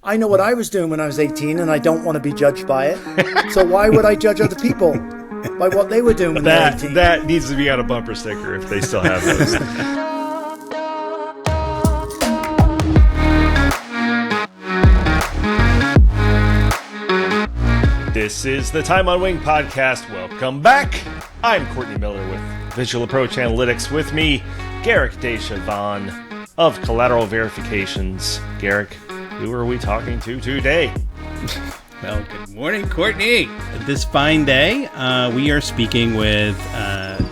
I know what I was doing when I was 18 and I don't want to be judged by it. So why would I judge other people by what they were doing when they were 18? That needs to be on a bumper sticker if they still have those. This is the Time on Wing podcast. Welcome back. I'm Courtney Miller with Visual Approach Analytics. With me, Garrick Deschavon of Collateral Verifications. Garrick, who are we talking to today? Well, good morning, Courtney. This fine day, we are speaking with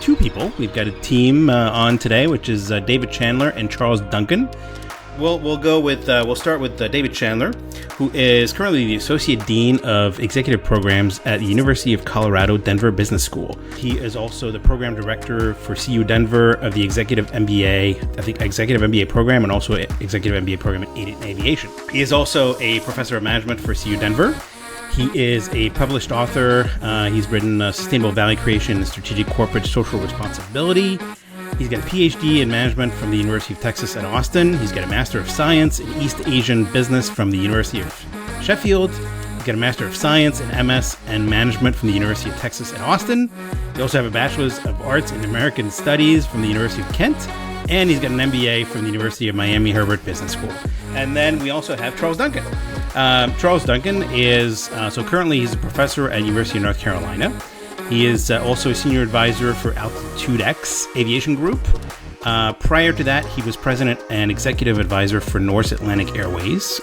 two people. We've got a team on today, which is David Chandler and Charles Duncan. We'll start with David Chandler, who is currently the Associate Dean of Executive Programs at the University of Colorado Denver Business School. He is also the Program Director for CU Denver of the Executive MBA, I think Executive MBA program, and also Executive MBA program in Aviation. He is also a Professor of Management for CU Denver. He is a published author. He's written Sustainable Value Creation and Strategic Corporate Social Responsibility. He's got a PhD in management from the University of Texas at Austin. He's got a Master of Science in East Asian Business from the University of Sheffield. He's got a Master of Science in MS and Management from the University of Texas at Austin. He also has a Bachelor's of Arts in American Studies from the University of Kent. And he's got an MBA from the University of Miami Herbert Business School. And then we also have Charles Duncan. Charles Duncan is, currently he's a professor at University of North Carolina. He is also a senior advisor for Altitude X Aviation Group. Prior to that, he was president and executive advisor for Norse Atlantic Airways.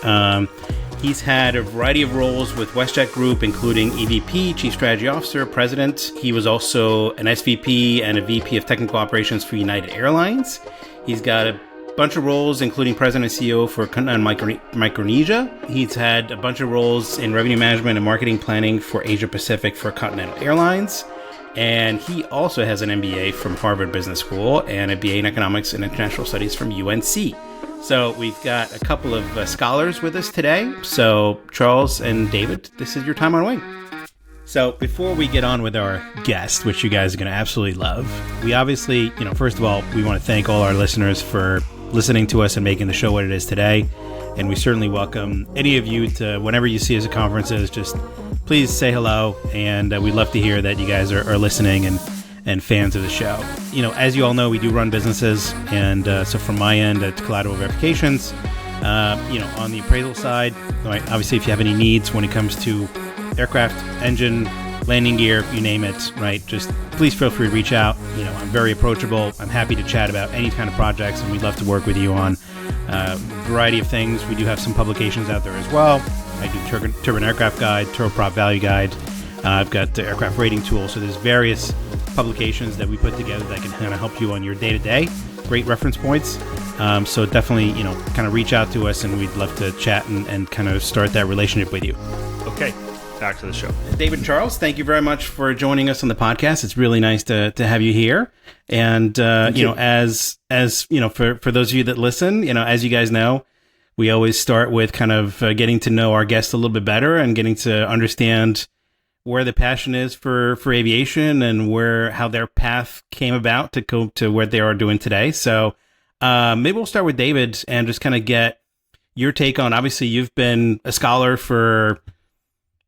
He's had a variety of roles with WestJet Group, including EVP, Chief Strategy Officer, President. He was also an SVP and a VP of Technical Operations for United Airlines. He's got a bunch of roles, including President and CEO for Micronesia. He's had a bunch of roles in revenue management and marketing planning for Asia Pacific for Continental Airlines. And he also has an MBA from Harvard Business School and a BA in Economics and International Studies from UNC. So we've got a couple of scholars with us today. So Charles and David, this is your time on wing. So before we get on with our guest, which you guys are going to absolutely love, we obviously, first of all, we want to thank all our listeners for listening to us and making the show what it is today. And we certainly welcome any of you to, whenever you see us at conferences, just please say hello. And we'd love to hear that you guys are listening and fans of the show. As you all know, we do run businesses. And so from my end at Collateral Verifications, on the appraisal side, right, obviously if you have any needs when it comes to aircraft, engine, landing gear, you name it, right? Just please feel free to reach out. I'm very approachable. I'm happy to chat about any kind of projects, and we'd love to work with you on a variety of things. We do have some publications out there as well. I do Turbine Aircraft Guide, Turboprop Value Guide. I've got the Aircraft Rating Tool. So there's various publications that we put together that can kind of help you on your day-to-day. Great reference points. So definitely, kind of reach out to us, and we'd love to chat and kind of start that relationship with you. Okay. Back to the show. David and Charles, thank you very much for joining us on the podcast. It's really nice to have you here. And, as for those of you that listen, as you guys know, we always start with kind of getting to know our guests a little bit better and getting to understand where the passion is for aviation and how their path came about to go to what they are doing today. So maybe we'll start with David and just kind of get your take on, obviously you've been a scholar for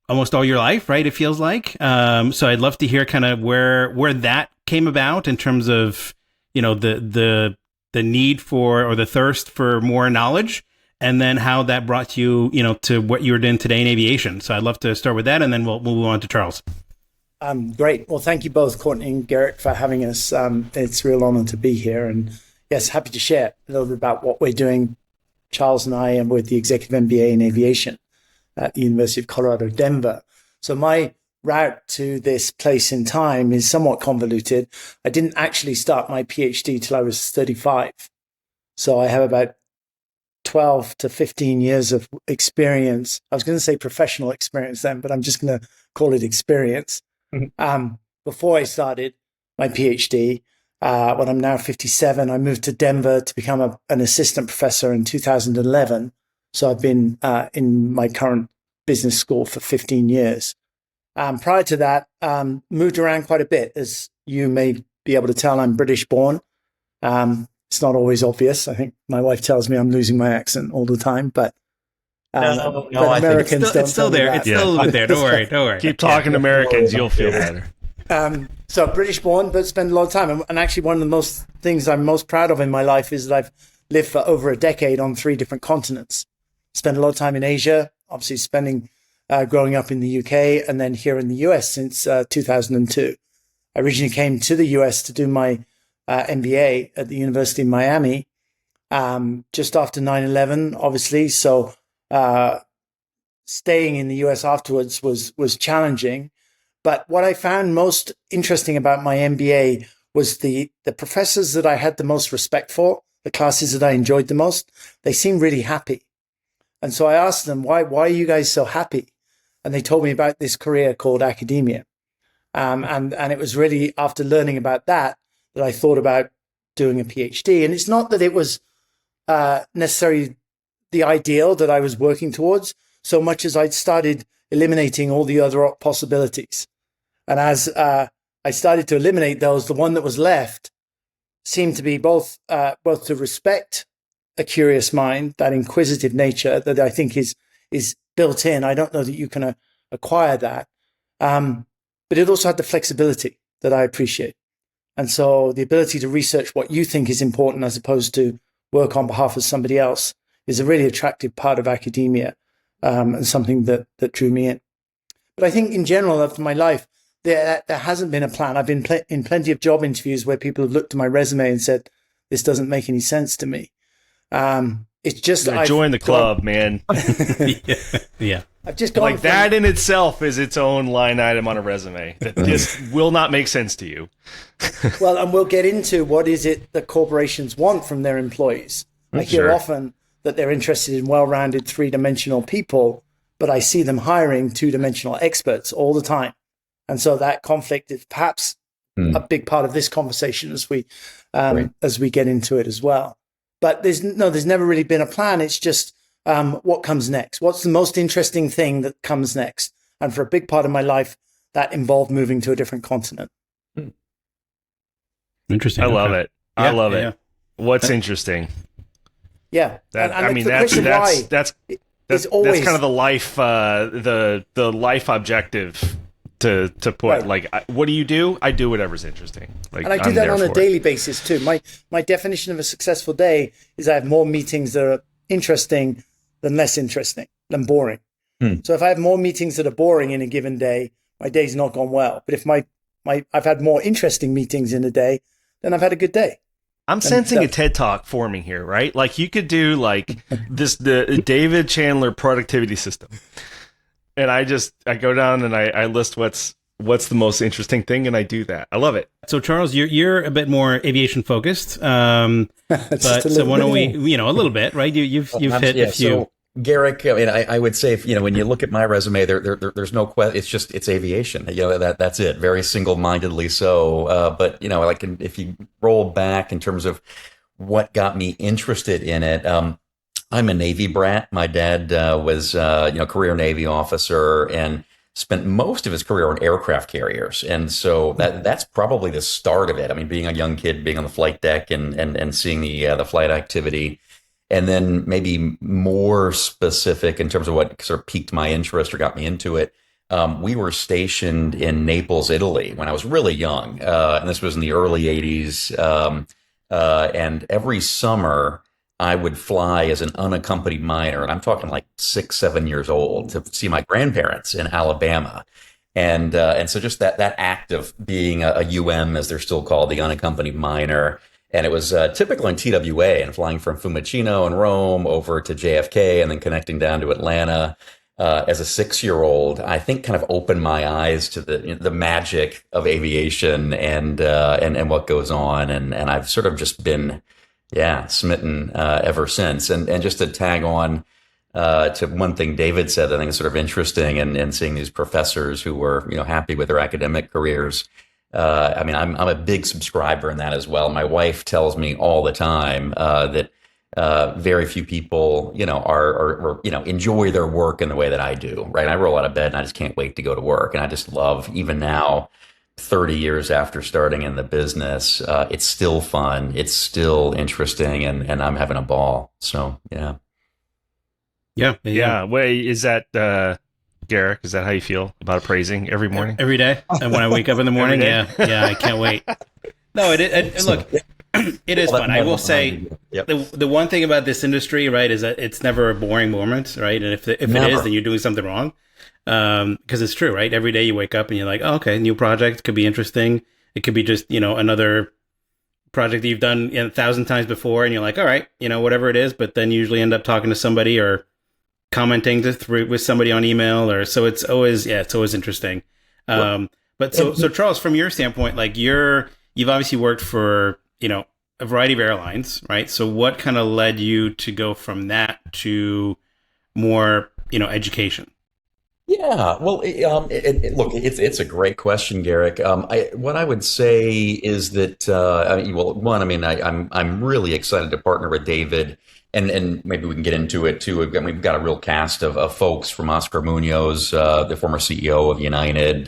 almost all your life, right? It feels like. So I'd love to hear kind of where that came about in terms of, the need for, or the thirst for more knowledge, and then how that brought you, to what you're doing today in aviation. So I'd love to start with that, and then we'll move on to Charles. Great. Well, thank you both, Courtney and Garrick, for having us. It's a real honor to be here. And yes, happy to share a little bit about what we're doing, Charles and I, and with the Executive MBA in Aviation at the University of Colorado, Denver. So my route to this place in time is somewhat convoluted. I didn't actually start my PhD till I was 35. So I have about 12 to 15 years of experience. I was going to say professional experience then, but I'm just going to call it experience. Before I started my PhD, when I'm now 57, I moved to Denver to become an assistant professor in 2011. So I've been in my current business school for 15 years. Prior to that, moved around quite a bit. As you may be able to tell, I'm British born. It's not always obvious. I think my wife tells me I'm losing my accent all the time, but No, but I think Americans don't. It's still tell me there. that. It's still a little bit there. Don't worry. Don't worry. Keep talking to Americans, you'll feel better. So British born, but spent a lot of time. And actually, one of the most things I'm most proud of in my life is that I've lived for over a decade on 3 different continents. Spent a lot of time in Asia, obviously growing up in the UK, and then here in the US since 2002. I originally came to the US to do my MBA at the University of Miami just after 9/11, obviously. So staying in the US afterwards was challenging. But what I found most interesting about my MBA was the professors that I had the most respect for, the classes that I enjoyed the most. They seemed really happy. And so I asked them, why are you guys so happy? And they told me about this career called academia. And it was really after learning about that I thought about doing a PhD. And it's not that it was necessarily the ideal that I was working towards, so much as I'd started eliminating all the other possibilities. And as I started to eliminate those, the one that was left seemed to be both to respect a curious mind, that inquisitive nature that I think is built in. I don't know that you can acquire that. But it also had the flexibility that I appreciate. And so the ability to research what you think is important as opposed to work on behalf of somebody else is a really attractive part of academia, and something that drew me in. But I think in general, after my life, there hasn't been a plan. I've been in plenty of job interviews where people have looked at my resume and said, this doesn't make any sense to me. It's just join the club, man. Yeah. I've just gone like that in itself is its own line item on a resume that just will not make sense to you. Well, and we'll get into what is it that corporations want from their employees. I hear often that they're interested in well-rounded 3-dimensional people, but I see them hiring 2-dimensional experts all the time. And so that conflict is perhaps a big part of this conversation as we get into it as well. But there's never really been a plan. It's just what comes next. What's the most interesting thing that comes next? And for a big part of my life, that involved moving to a different continent. Interesting. I love it. Yeah, I love yeah. it. What's interesting? Yeah. That's always kind of the life the life objective to put Right. like what do? I do whatever's interesting. Like, And I do that on a daily basis too. My definition of a successful day is I have more meetings that are interesting than less interesting, than boring. So if I have more meetings that are boring in a given day, my day's not gone well. But if I've had more interesting meetings in a day, then I've had a good day. I'm sensing a TED Talk forming here, right? Like you could do like the David Chandler productivity system. And I go down and I list what's the most interesting thing, and I do that. I love it. So Charles, you're a bit more aviation focused, but so why don't we, a little bit, right? You've hit a few. So, Garrick, I mean, I would say if when you look at my resume, there's no question. It's aviation. That's it. Very single-mindedly so. But if you roll back in terms of what got me interested in it. I'm a Navy brat. My dad was career Navy officer and spent most of his career on aircraft carriers. And so that's probably the start of it. I mean, being a young kid, being on the flight deck and seeing the flight activity. And then maybe more specific in terms of what sort of piqued my interest or got me into it. We were stationed in Naples, Italy when I was really young. And this was in the early 80s. And every summer, I would fly as an unaccompanied minor, and I'm talking like 6, 7 years old, to see my grandparents in Alabama. And so just that act of being a UM, as they're still called, the unaccompanied minor. And it was typical in TWA and flying from Fiumicino and Rome over to JFK and then connecting down to Atlanta. As a 6-year-old, I think kind of opened my eyes to the magic of aviation and what goes on. And I've sort of just been smitten ever since. And just to tag on to one thing David said, I think is sort of interesting, and seeing these professors who were happy with their academic careers. I'm a big subscriber in that as well. My wife tells me all the time that very few people are enjoy their work in the way that I do. Right, I roll out of bed and I just can't wait to go to work, and I just love, even now, 30 years after starting in the business, it's still fun. It's still interesting, and I'm having a ball. So, yeah. Yeah. Wait, is that Garrick? Is that how you feel about appraising every morning? Every day, and when I wake up in the morning, I can't wait. No, look, it is fun. I will say, the one thing about this industry, right, is that it's never a boring moment, right? And if it is, then you're doing something wrong. Because it's true, right? Every day you wake up and you're like, oh, okay, new project, could be interesting. It could be just, another project that you've done 1,000 times before, and you're like, all right, whatever it is. But then you usually end up talking to somebody or commenting with somebody on email, or so it's always interesting. But so Charles, from your standpoint, like you've obviously worked for a variety of airlines, right? So what kind of led you to go from that to more education? Yeah, well, look, it's a great question, Garrick. What I would say is that I'm really excited to partner with David, and maybe we can get into it too. We've got a real cast of folks, from Oscar Munoz, the former CEO of United,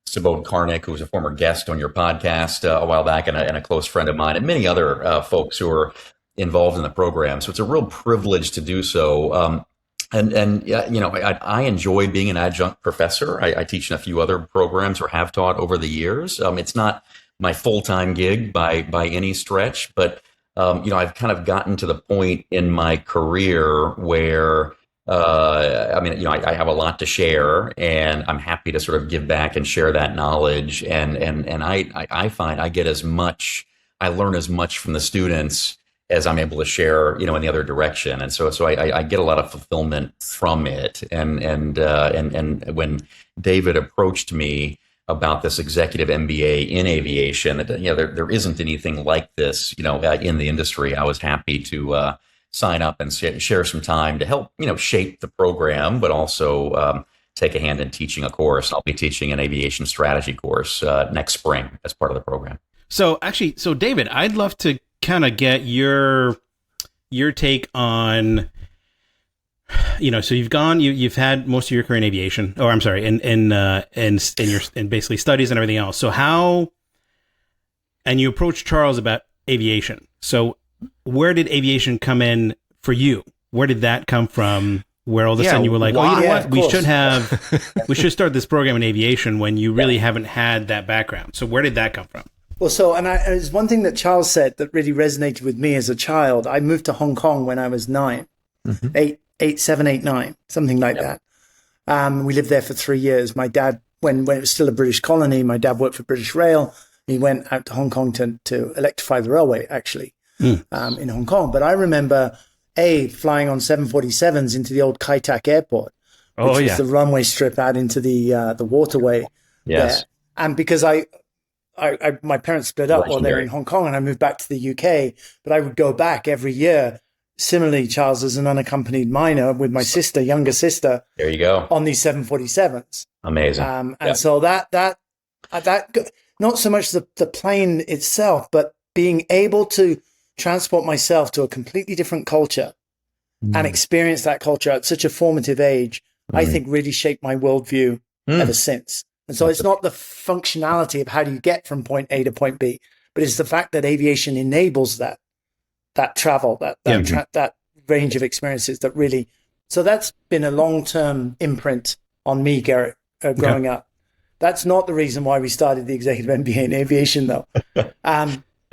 Sabode Karnik, who was a former guest on your podcast a while back, and a close friend of mine, and many other folks who are involved in the program. So it's a real privilege to do so. I enjoy being an adjunct professor. I teach in a few other programs, or have taught over the years. It's not my full-time gig by any stretch, but I've kind of gotten to the point in my career where I have a lot to share, and I'm happy to sort of give back and share that knowledge. And I find I learn as much from the students as I'm able to share, in the other direction. And so I get a lot of fulfillment from it. And when David approached me about this executive MBA in aviation, there isn't anything like this, in the industry, I was happy to sign up and share some time to help, shape the program, but also take a hand in teaching a course. I'll be teaching an aviation strategy course next spring as part of the program. So David, I'd love to kind of get your take on, so you've had most of your career in aviation, or I'm sorry, in basically studies and everything else. So and you approached Charles about aviation. So where did aviation come in for you? Where did that come from? Where all of a sudden you were like, oh, you know what? We should start this program in aviation, when you really haven't had that background. So where did that come from? Well, there's one thing that Charles said that really resonated with me as a child. I moved to Hong Kong when I was 9, 7, 8, 9, something like that. We lived there for 3 years. My dad, when it was still a British colony, my dad worked for British Rail. He went out to Hong Kong to electrify the railway, actually, in Hong Kong. But I remember, flying on 747s into the old Kai Tak Airport, which was the runway strip out into the waterway. Yes. There. And because my parents split up while they were in Hong Kong, and I moved back to the UK, but I would go back every year. Similarly, Charles, as an unaccompanied minor with my younger sister. There you go. On these 747s. Amazing. So that not so much the plane itself, but being able to transport myself to a completely different culture and experience that culture at such a formative age, I think really shaped my worldview ever since. And so it's not the functionality of how do you get from point A to point B, but it's the fact that aviation enables that travel, that range of experiences that really. So that's been a long-term imprint on me, Garrett, growing up. That's not the reason why we started the Executive MBA in aviation, though.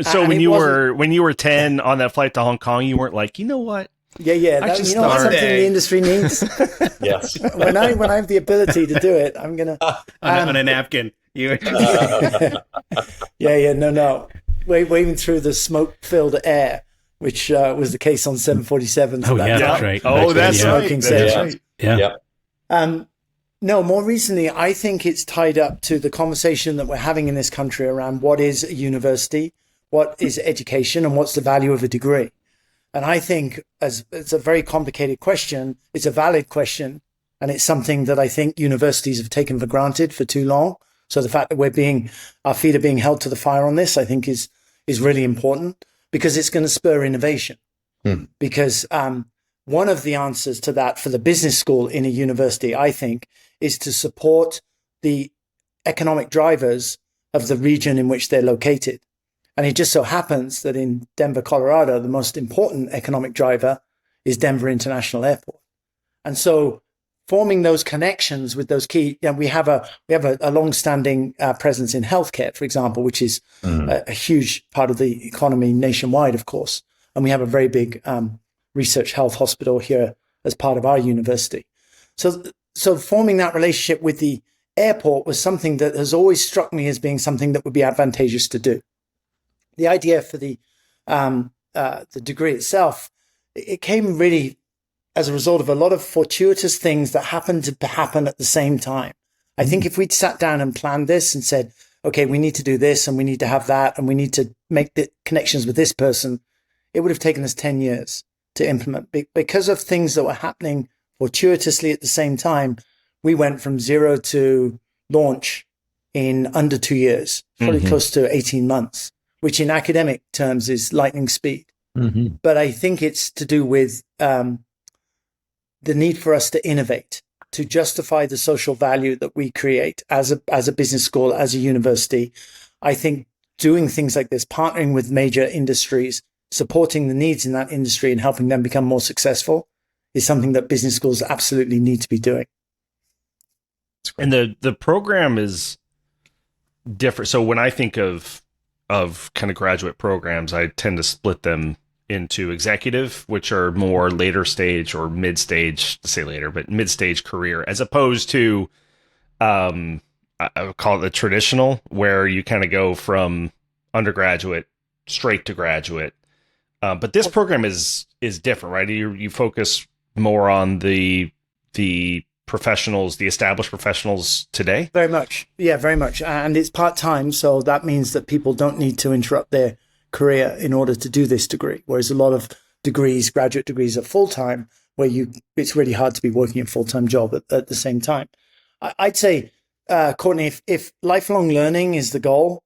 So when you were 10 on that flight to Hong Kong, you weren't like, you know what? Yeah. That's something the industry needs. Yes. when I have the ability to do it, I'm gonna on a napkin. No. Waving through the smoke-filled air, which was the case on 747s. Oh yeah, that's right. Oh, that's smoking right. Yeah. No, more recently, I think it's tied up to the conversation that we're having in this country around what is a university, what is education, and what's the value of a degree. And I think it's a very complicated question. It's a valid question. And it's something that I think universities have taken for granted for too long. So the fact that our feet are being held to the fire on this, I think is really important, because it's going to spur innovation. Because one of the answers to that for the business school in a university, I think, is to support the economic drivers of the region in which they're located. And it just so happens that in Denver, Colorado, the most important economic driver is Denver International Airport. And so forming those connections with those key, we have a long-standing presence in healthcare, for example, which is a huge part of the economy nationwide, of course. And we have a very big research health hospital here as part of our university. So forming that relationship with the airport was something that has always struck me as being something that would be advantageous to do. The idea for the degree itself, it came really as a result of a lot of fortuitous things that happened to happen at the same time. I think if we'd sat down and planned this and said, okay, we need to do this and we need to have that and we need to make the connections with this person, it would have taken us 10 years to implement. Because of things that were happening fortuitously at the same time, we went from 0 to launch in under 2 years, probably close to 18 months, which in academic terms is lightning speed. But I think it's to do with the need for us to innovate, to justify the social value that we create as a business school, as a university. I think doing things like this, partnering with major industries, supporting the needs in that industry and helping them become more successful is something that business schools absolutely need to be doing. And the program is different. So when I think of kind of graduate programs, I tend to split them into executive, which are more later stage or mid stage, to say later, but mid stage career, as opposed to I would call it the traditional, where you kind of go from undergraduate straight to graduate. But this program is different, right? You focus more on the professionals, the established professionals today. Very much. Yeah, very much. And it's part-time. So that means that people don't need to interrupt their career in order to do this degree. Whereas a lot of degrees, graduate degrees, are full-time, where it's really hard to be working a full-time job at the same time. I'd say, Courtney, if lifelong learning is the goal,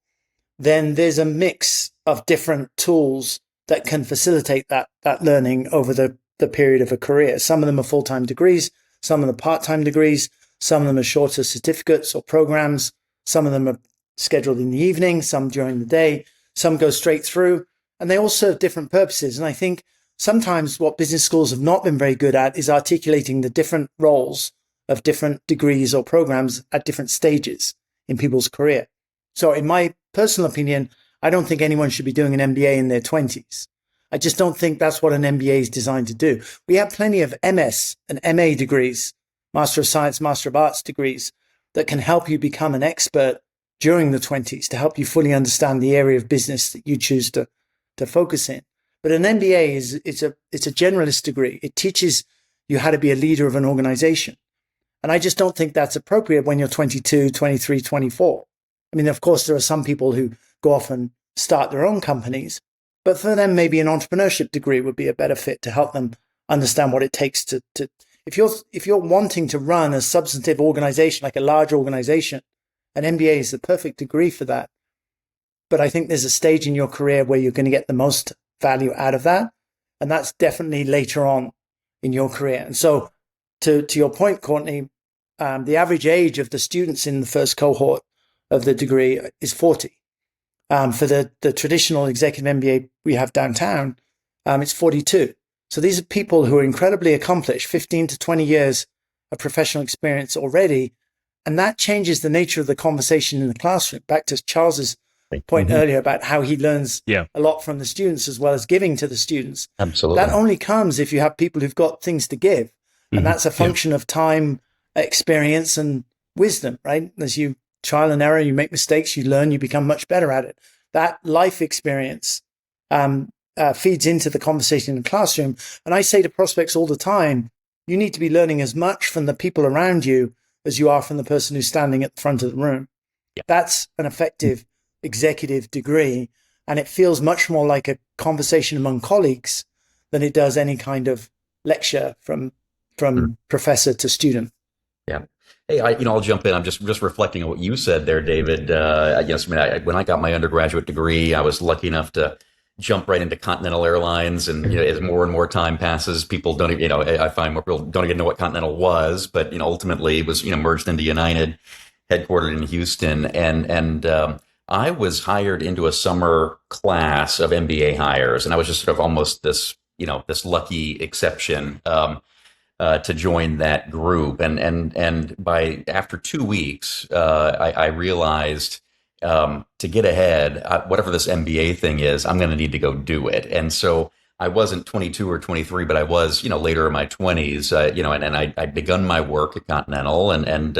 then there's a mix of different tools that can facilitate that learning over the period of a career. Some of them are full-time degrees, some of them are part-time degrees, some of them are shorter certificates or programs, some of them are scheduled in the evening, some during the day, some go straight through, and they all serve different purposes. And I think sometimes what business schools have not been very good at is articulating the different roles of different degrees or programs at different stages in people's career. So in my personal opinion, I don't think anyone should be doing an MBA in their 20s. I just don't think that's what an MBA is designed to do. We have plenty of MS and MA degrees, Master of Science, Master of Arts degrees, that can help you become an expert during the 20s to help you fully understand the area of business that you choose to focus in. But an MBA it's a generalist degree. It teaches you how to be a leader of an organization. And I just don't think that's appropriate when you're 22, 23, 24. I mean, of course, there are some people who go off and start their own companies, but for them, maybe an entrepreneurship degree would be a better fit to help them understand what it takes to if you're wanting to run a substantive organization, like a large organization, an MBA is the perfect degree for that. But I think there's a stage in your career where you're going to get the most value out of that. And that's definitely later on in your career. And so to your point, Courtney, the average age of the students in the first cohort of the degree is 40. For the traditional executive MBA we have downtown, it's 42. So these are people who are incredibly accomplished, 15 to 20 years of professional experience already. And that changes the nature of the conversation in the classroom. Back to Charles's point earlier about how he learns a lot from the students as well as giving to the students. Absolutely. That only comes if you have people who've got things to give. And that's a function of time, experience, and wisdom, right? As you trial and error, you make mistakes, you learn, you become much better at it. That life experience feeds into the conversation in the classroom. And I say to prospects all the time, you need to be learning as much from the people around you as you are from the person who's standing at the front of the room. Yeah. That's an effective executive degree. And it feels much more like a conversation among colleagues than it does any kind of lecture from professor to student. Yeah. Hey, I'll jump in. I'm just reflecting on what you said there, David. When I got my undergraduate degree, I was lucky enough to jump right into Continental Airlines, and as more and more time passes, people don't even, I find more people don't even know what Continental was, but ultimately it was merged into United, headquartered in Houston, and I was hired into a summer class of MBA hires, and I was just sort of almost this lucky exception. to join that group. And by after 2 weeks, I realized to get ahead, whatever this MBA thing is, I'm going to need to go do it. And so I wasn't 22 or 23, but I was, later in my 20s, and I'd begun my work at Continental and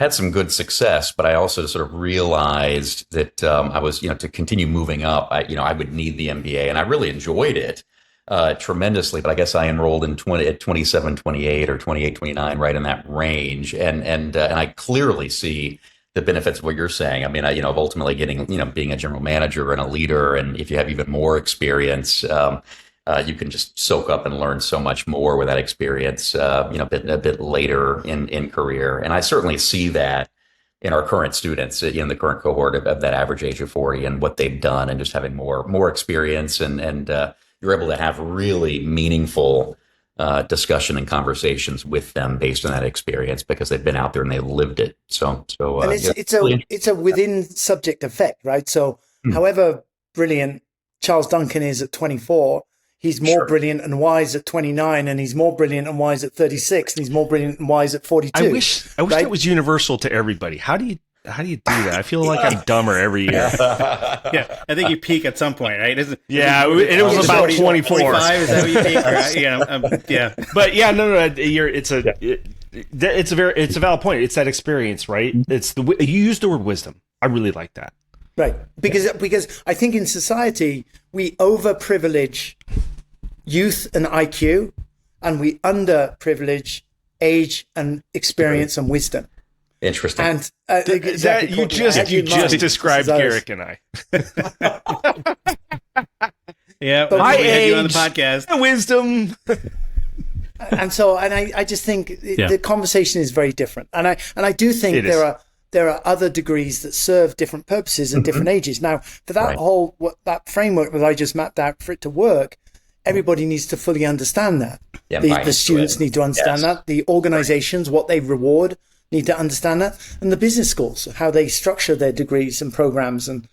had some good success. But I also sort of realized that I was, to continue moving up, I would need the MBA, and I really enjoyed it tremendously. But I guess I enrolled at 27, 28 or 28, 29, right in that range. And I clearly see the benefits of what you're saying. I mean, of ultimately getting, being a general manager and a leader. And if you have even more experience, you can just soak up and learn so much more with that experience, a bit later in career. And I certainly see that in our current students, the current cohort of that average age of 40 and what they've done, and just having more experience, and you're able to have really meaningful discussion and conversations with them based on that experience because they've been out there and they lived it. So and it's a within subject effect, right? So however brilliant Charles Duncan is at 24, he's more brilliant and wise at 29, and he's more brilliant and wise at 36, and he's more brilliant and wise at 42. I wish right? that was universal to everybody. How do you do that? I feel like I'm dumber every year. Yeah, I think you peak at some point, right? And it was about 40, 24. 25, is that what you peak? Right? Yeah. But yeah, no. It's a valid point. It's that experience, right? It's you used the word wisdom. I really like that. Right, because I think in society we overprivilege youth and IQ, and we underprivilege age and experience and wisdom. Interesting. And exactly, you just described Garrick and I. Yeah, my age, you on the podcast, wisdom. And I just think the conversation is very different, and I do think there are other degrees that serve different purposes and different ages. Now, for that that framework that I just mapped out, for it to work, everybody needs to fully understand that. Yeah, the students need to understand that. The organizations, what they reward, need to understand that. And the business schools, how they structure their degrees and programs and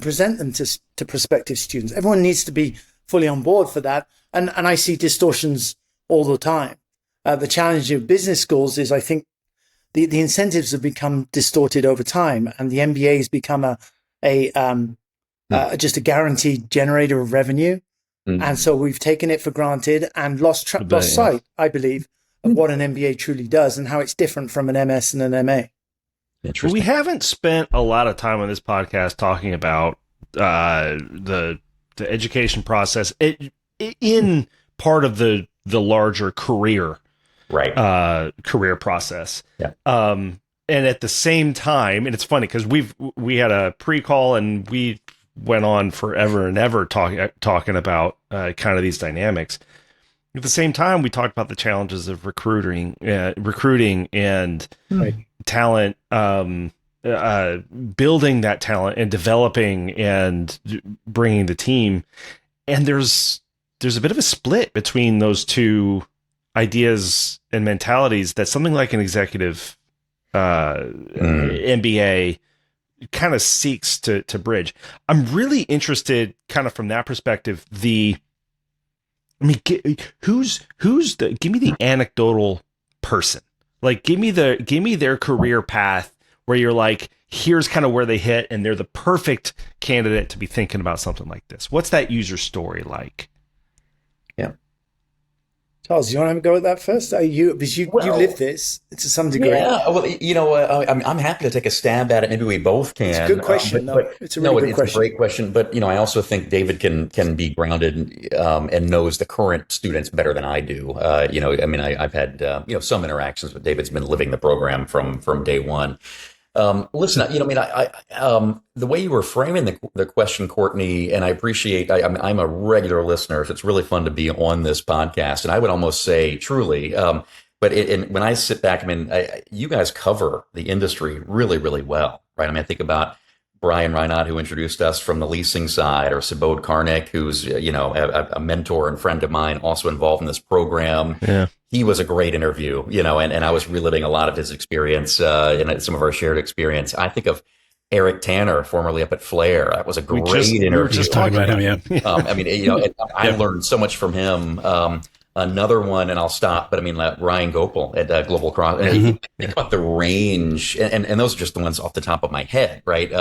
present them to prospective students. Everyone needs to be fully on board for that. And I see distortions all the time. The challenge of business schools is, I think, the incentives have become distorted over time, and the MBA has become just a guaranteed generator of revenue. And so we've taken it for granted and lost sight, I believe, of what an MBA truly does and how it's different from an MS and an MA. We haven't spent a lot of time on this podcast talking about the education process in part of the larger career process. Yeah. And at the same time, and it's funny because we had a pre-call and we went on forever and ever talking about kind of these dynamics. At the same time, we talked about the challenges of recruiting and talent, building that talent and developing and bringing the team. And there's a bit of a split between those two ideas and mentalities that something like an executive MBA kind of seeks to bridge. I'm really interested kind of from that perspective. Give me the anecdotal person. Like give me their career path where you're like, here's kind of where they hit and they're the perfect candidate to be thinking about something like this. What's that user story like? Yeah. Charles, do you want to go with that first? You live this to some degree. Yeah, well, I'm happy to take a stab at it. Maybe we both can. It's a good question. It's a really good question. It's a great question. But I also think David can be grounded and knows the current students better than I do. I've had some interactions, but David's been living the program from day one. Listen, the way you were framing the question, Courtney, and I appreciate, I'm a regular listener, so it's really fun to be on this podcast. And I would almost say truly, but when I sit back, you guys cover the industry really, really well, right? I think about Brian Reinhardt, who introduced us from the leasing side, or Subodh Karnik, who's, a mentor and friend of mine, also involved in this program. Yeah. He was a great interview, and I was reliving a lot of his experience and some of our shared experience. I think of Eric Tanner, formerly up at Flair. That was a great interview. We were just talking about him, yeah. I learned so much from him. Another one, and I'll stop, but I mean, Ryan Gopal at Global Cross. And think about the range, and those are just the ones off the top of my head, right?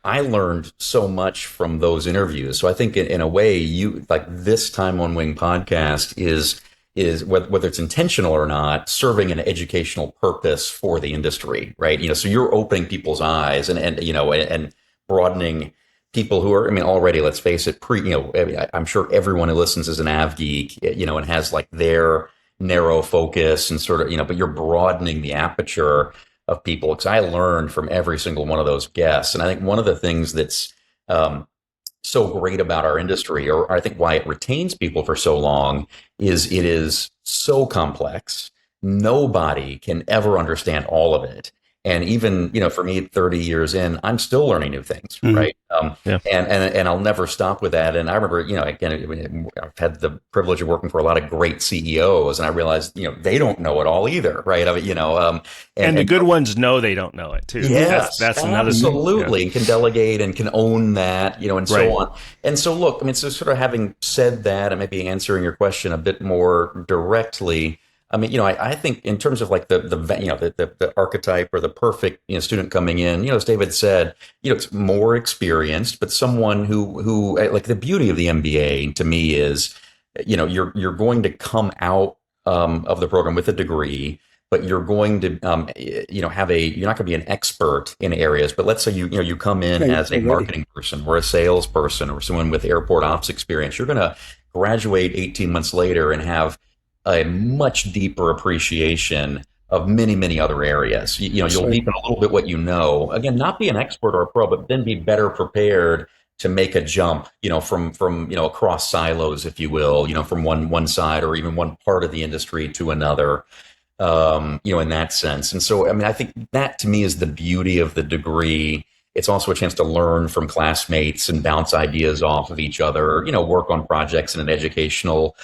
I learned so much from those interviews. So I think in a way, you like this Time on Wing podcast is whether it's intentional or not, serving an educational purpose for the industry, right? So you're opening people's eyes and broadening people who are, I mean, already, let's face it, I'm sure everyone who listens is an av geek, and has like their narrow focus and sort of, but you're broadening the aperture of people, because I learned from every single one of those guests. And I think one of the things that's so great about our industry, or I think why it retains people for so long, is it is so complex. Nobody can ever understand all of it. And even, for me, 30 years in, I'm still learning new things, right? And I'll never stop with that. And I remember, again, I've had the privilege of working for a lot of great CEOs, and I realized, they don't know it all either, right? I mean, and the good ones know they don't know it too. Yes, that's another absolutely, thing. and can delegate and can own that, and so Right. on. And so, look, I mean, so sort of having said that, and maybe answering your question a bit more directly. I mean, I think in terms of like the archetype or the perfect student coming in, as David said, it's more experienced, but someone who like the beauty of the MBA to me is, you're going to come out of the program with a degree, but you're going to you're not going to be an expert in areas. But let's say you come in as a marketing person or a salesperson or someone with airport ops experience. You're going to graduate 18 months later and have a much deeper appreciation of many, many other areas. You'll deepen a little bit what you know. Again, not be an expert or a pro, but then be better prepared to make a jump, from across silos, if you will, from one side or even one part of the industry to another, in that sense. And so, I mean, I think that to me is the beauty of the degree. It's also a chance to learn from classmates and bounce ideas off of each other, work on projects in an educational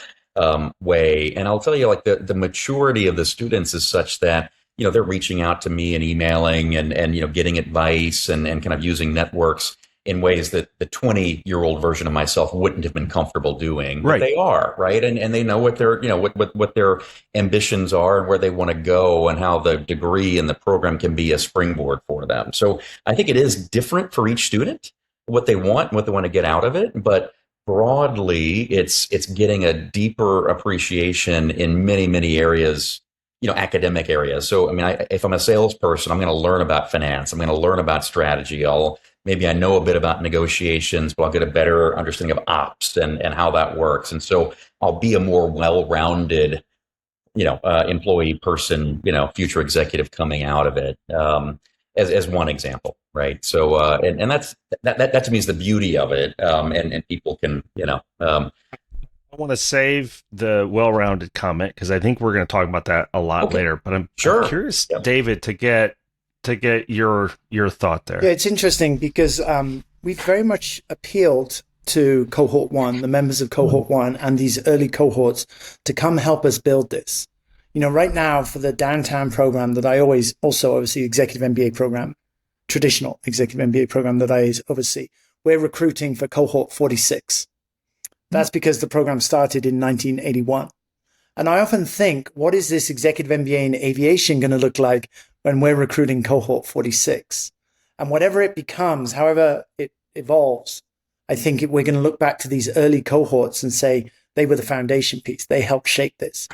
way. And I'll tell you, like the maturity of the students is such that, they're reaching out to me and emailing and getting advice and kind of using networks in ways that the 20-year-old version of myself wouldn't have been comfortable doing. But Right. they are, right? And they know what their, what their ambitions are and where they want to go, and how the degree and the program can be a springboard for them. So I think it is different for each student, what they want, what they want to get out of it. But broadly, it's getting a deeper appreciation in many, many areas, academic areas. So, I mean, if I'm a salesperson, I'm going to learn about finance. I'm going to learn about strategy. Maybe I know a bit about negotiations, but I'll get a better understanding of ops and how that works. And so I'll be a more well-rounded, employee person, future executive coming out of it, as one example. Right. So, and that to me is the beauty of it. And people can, I want to save the well-rounded comment because I think we're going to talk about that a lot later. But I'm curious, David, to get your thought there. Yeah, it's interesting because we've very much appealed to cohort one, the members of cohort one, and these early cohorts to come help us build this. Right now for the downtown program that I oversee, Executive MBA program, traditional Executive MBA program that I oversee, we're recruiting for cohort 46. That's because the program started in 1981. And I often think, what is this Executive MBA in aviation going to look like when we're recruiting cohort 46? And whatever it becomes, however it evolves, I think we're going to look back to these early cohorts and say they were the foundation piece. They helped shape this.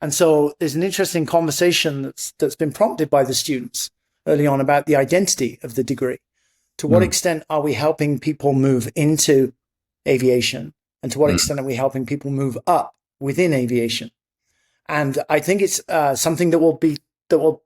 And so there's an interesting conversation that's been prompted by the students early on about the identity of the degree. To what extent are we helping people move into aviation? And to what extent are we helping people move up within aviation? And I think it's something that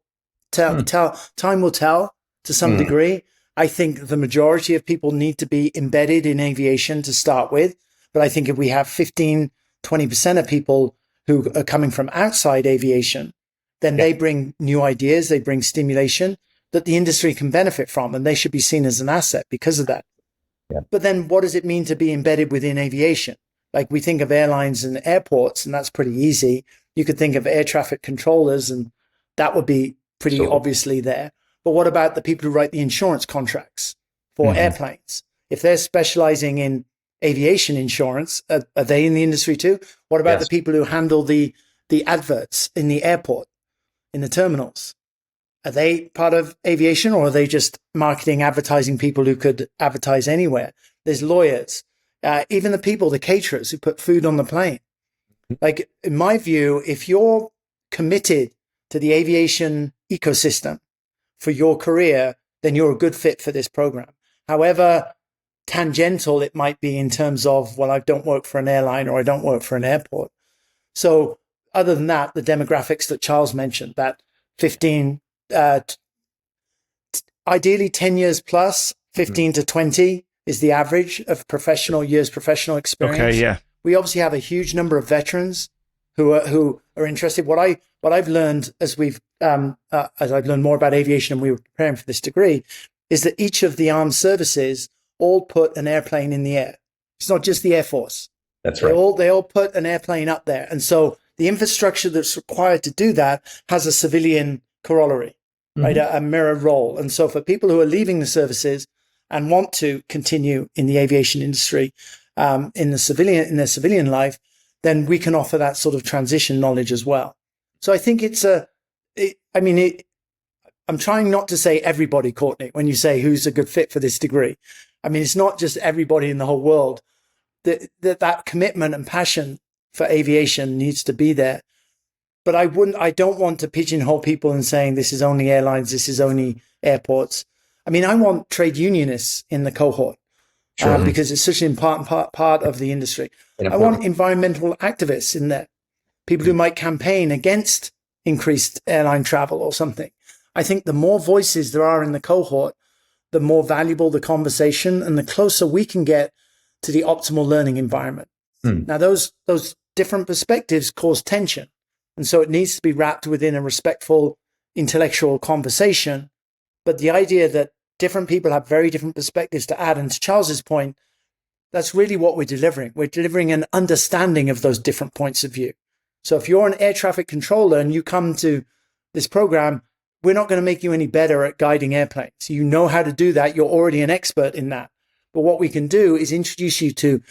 time will tell to some degree. I think the majority of people need to be embedded in aviation to start with. But I think if we have 15, 20% of people who are coming from outside aviation, then they bring new ideas, they bring stimulation that the industry can benefit from, and they should be seen as an asset because of that. Yeah. But then what does it mean to be embedded within aviation? Like we think of airlines and airports, and that's pretty easy. You could think of air traffic controllers, and that would be pretty obviously there. But what about the people who write the insurance contracts for airplanes? If they're specializing in aviation insurance. Are they in the industry too? What about the people who handle the adverts in the airport, in the terminals? Are they part of aviation, or are they just marketing, advertising people who could advertise anywhere? There's lawyers, even the caterers who put food on the plane. Like, in my view, if you're committed to the aviation ecosystem for your career, then you're a good fit for this program. However tangential it might be in terms of, well, I don't work for an airline or I don't work for an airport. So other than that, the demographics that Charles mentioned, that 15, ideally 10 years plus, 15 to 20 is the average of professional experience. Okay, yeah. We obviously have a huge number of veterans who are interested. What I've learned as I've learned more about aviation and we were preparing for this degree, is that each of the armed services all put an airplane in the air. It's not just the Air Force. That's right. They all put an airplane up there. And so the infrastructure that's required to do that has a civilian corollary, right? A mirror role. And so for people who are leaving the services and want to continue in the aviation industry, in their civilian life, then we can offer that sort of transition knowledge as well. So I think I'm trying not to say everybody, Courtney, when you say who's a good fit for this degree. I mean, it's not just everybody in the whole world. That commitment and passion for aviation needs to be there. But I don't want to pigeonhole people and saying this is only airlines, this is only airports. I mean, I want trade unionists in the cohort. Sure. Because it's such an important part of the industry. I want environmental activists in there, people who might campaign against increased airline travel or something. I think the more voices there are in the cohort, the more valuable the conversation and the closer we can get to the optimal learning environment. Now, those different perspectives cause tension. And so it needs to be wrapped within a respectful intellectual conversation. But the idea that different people have very different perspectives to add, and to Charles's point, that's really what we're delivering. We're delivering an understanding of those different points of view. So if you're an air traffic controller and you come to this program, we're not going to make you any better at guiding airplanes. You know how to do that. You're already an expert in that. But what we can do is introduce you to,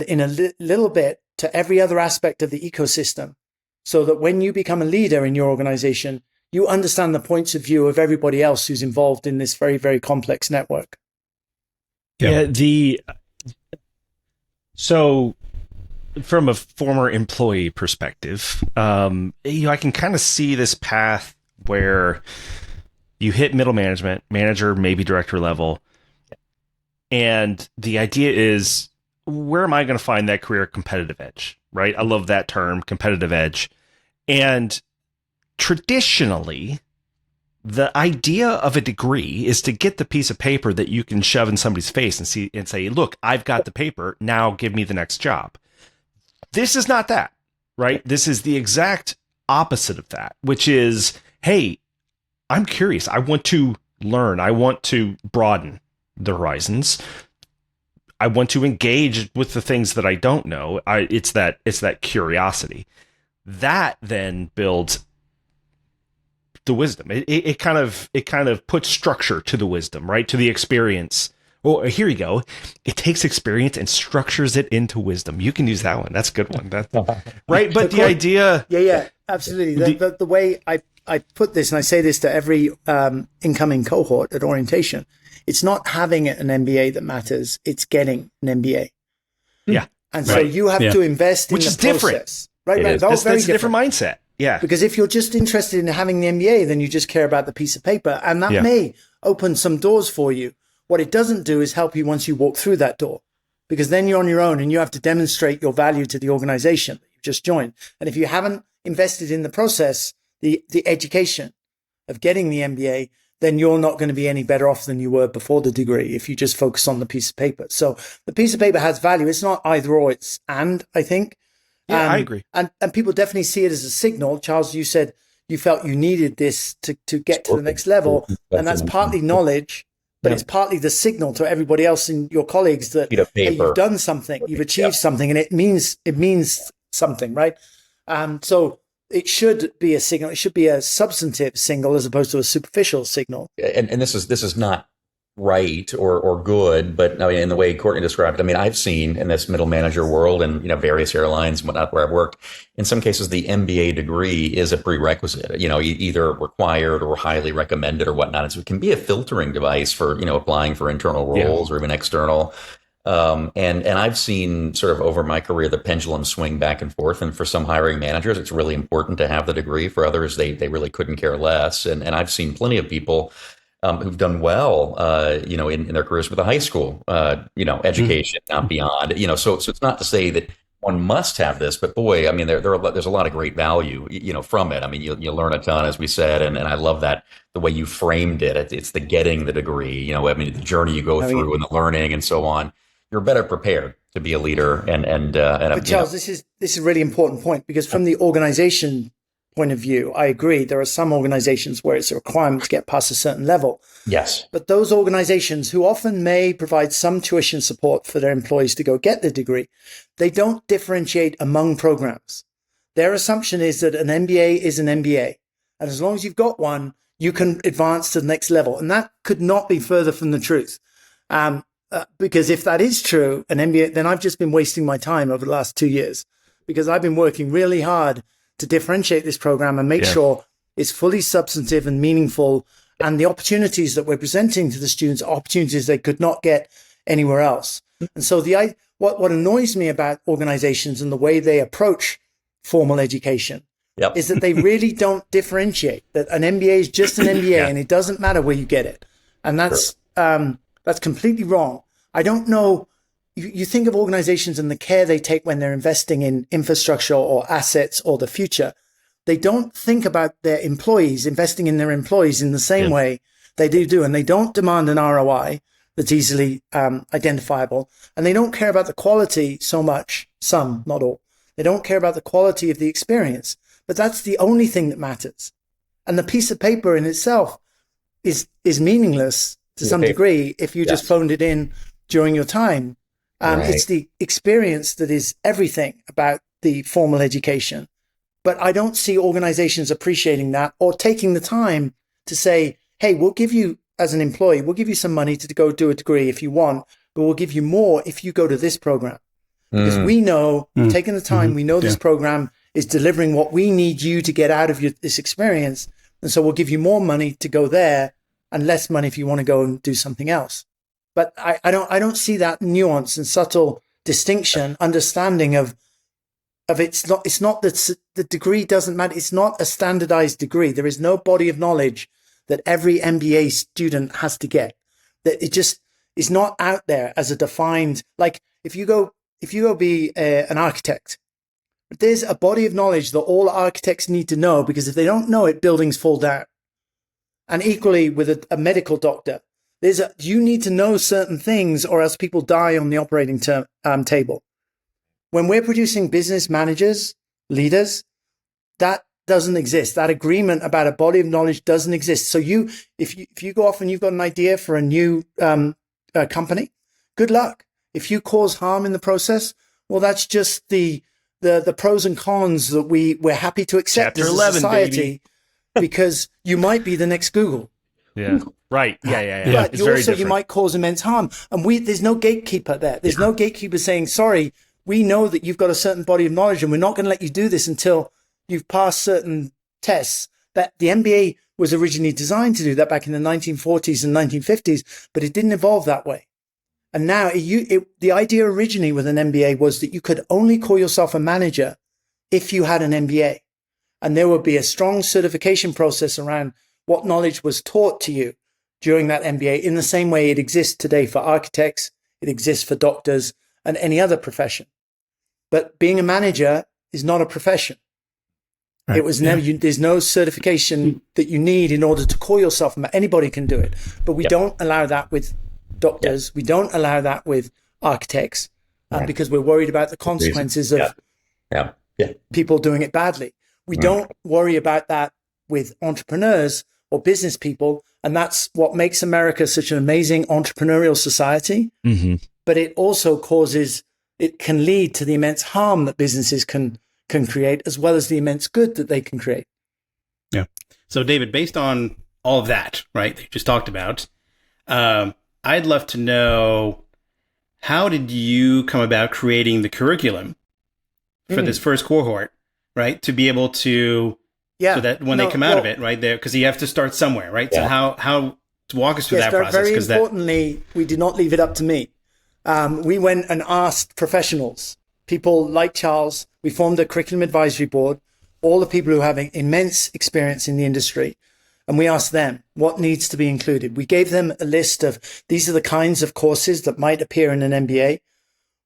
in a little bit, to every other aspect of the ecosystem, so that when you become a leader in your organization, you understand the points of view of everybody else who's involved in this very, very complex network. Yeah. So from a former employee perspective, I can kind of see this path where you hit middle management, manager, maybe director level. And the idea is, where am I going to find that career competitive edge, right? I love that term, competitive edge. And traditionally, the idea of a degree is to get the piece of paper that you can shove in somebody's face and say, look, I've got the paper. Now give me the next job. This is not that, right? This is the exact opposite of that, which is, hey, I'm curious. I want to learn. I want to broaden the horizons. I want to engage with the things that I don't know. It's that curiosity that then builds the wisdom. It kind of puts structure to the wisdom, right? To the experience. Oh, here you go. It takes experience and structures it into wisdom. You can use that one. That's a good one. Right. But the idea. Yeah, absolutely. The way I put this, and I say this to every incoming cohort at orientation, it's not having an MBA that matters. It's getting an MBA. Yeah. And so you have to invest in the process. Different. Right. That's a different mindset. Yeah. Because if you're just interested in having the MBA, then you just care about the piece of paper. And that may open some doors for you. What it doesn't do is help you once you walk through that door, because then you're on your own and you have to demonstrate your value to the organization that you've just joined. And if you haven't invested in the process, the education of getting the MBA, then you're not going to be any better off than you were before the degree if you just focus on the piece of paper. So the piece of paper has value. It's not either or, it's and, I think. Yeah, I agree. And people definitely see it as a signal. Charles, you said you felt you needed this to get to the next level. And that's partly knowledge, but it's partly the signal to everybody else and your colleagues that hey, you've done something, you've achieved something, and it means something, right? So it should be a signal. It should be a substantive signal as opposed to a superficial signal. And this is not right or good, but I mean, in the way Courtney described it, I mean, I've seen in this middle manager world and, various airlines and whatnot where I've worked, in some cases, the MBA degree is a prerequisite, either required or highly recommended or whatnot. And so it can be a filtering device for, applying for internal roles or even external. And I've seen sort of over my career, the pendulum swing back and forth. And for some hiring managers, it's really important to have the degree. For others, they really couldn't care less. And I've seen plenty of people who've done well, in their careers with a high school, education, not beyond, so it's not to say that one must have this, but boy, I mean, there's a lot of great value, from it. I mean, you learn a ton, as we said, and I love that the way you framed it. It's the getting the degree, I mean, the journey you go through and the learning and so on. You're better prepared to be a leader. But Charles, this is a really important point, because from the organization point of view, I agree. There are some organizations where it's a requirement to get past a certain level. Yes. But those organizations who often may provide some tuition support for their employees to go get the degree, they don't differentiate among programs. Their assumption is that an MBA is an MBA. And as long as you've got one, you can advance to the next level. And that could not be further from the truth. Because if that is true, an MBA, then I've just been wasting my time over the last 2 years, because I've been working really hard to differentiate this program and make sure it's fully substantive and meaningful. And the opportunities that we're presenting to the students are opportunities they could not get anywhere else. And so what annoys me about organizations and the way they approach formal education is that they really don't differentiate, that an MBA is just an MBA and it doesn't matter where you get it. And that's completely wrong. I don't know. You think of organizations and the care they take when they're investing in infrastructure or assets or the future. They don't think about their employees, investing in their employees in the same way they do. And they don't demand an ROI that's easily identifiable. And they don't care about the quality so much. Some, not all. They don't care about the quality of the experience. But that's the only thing that matters. And the piece of paper in itself is meaningless to some degree if you just phoned it in during your time. It's the experience that is everything about the formal education. But I don't see organizations appreciating that or taking the time to say, hey, we'll give you, as an employee, we'll give you some money to go do a degree if you want, but we'll give you more if you go to this program. Because we know, we've taken the time, we know this program is delivering what we need you to get out of this experience. And so we'll give you more money to go there and less money if you want to go and do something else. But I don't see that nuance and subtle distinction, understanding of it's not that the degree doesn't matter. It's not a standardized degree. There is no body of knowledge that every MBA student has to get. That it just is not out there as a defined, like if you go be an architect, there's a body of knowledge that all architects need to know, because if they don't know it, buildings fall down. And equally with a medical doctor, you need to know certain things or else people die on the operating table. When we're producing business managers, leaders, that doesn't exist. That agreement about a body of knowledge doesn't exist. So if you go off and you've got an idea for a new company, good luck. If you cause harm in the process, well, that's just the pros and cons that we're happy to accept Chapter as a 11, society, baby. Because you might be the next Google. Yeah. Right. Yeah. But It's you very also, you different. might cause immense harm. And there's no gatekeeper there. There's no gatekeeper saying, sorry, we know that you've got a certain body of knowledge and we're not going to let you do this until you've passed certain tests. That the MBA was originally designed to do that back in the 1940s and 1950s, but it didn't evolve that way. And now the idea originally with an MBA was that you could only call yourself a manager if you had an MBA. And there would be a strong certification process around what knowledge was taught to you during that MBA, in the same way it exists today for architects, it exists for doctors and any other profession. But being a manager is not a profession. Right. It was never, there's no certification that you need in order to call yourself, anybody can do it. But we don't allow that with doctors. We don't allow that with architects because we're worried about the consequences of people doing it badly. We don't worry about that with entrepreneurs or business people. And that's what makes America such an amazing entrepreneurial society. Mm-hmm. But it also it can lead to the immense harm that businesses can create, as well as the immense good that they can create. Yeah. So David, based on all of that, right, that you just talked about, I'd love to know, how did you come about creating the curriculum for this first cohort, right? To be able to, so that when they come out of it, right, there, because you have to start somewhere, right? So how to walk us through that process? Very importantly, we did not leave it up to me. We went and asked professionals, people like Charles. We formed a curriculum advisory board, all the people who have immense experience in the industry. And we asked them what needs to be included. We gave them a list of, these are the kinds of courses that might appear in an MBA.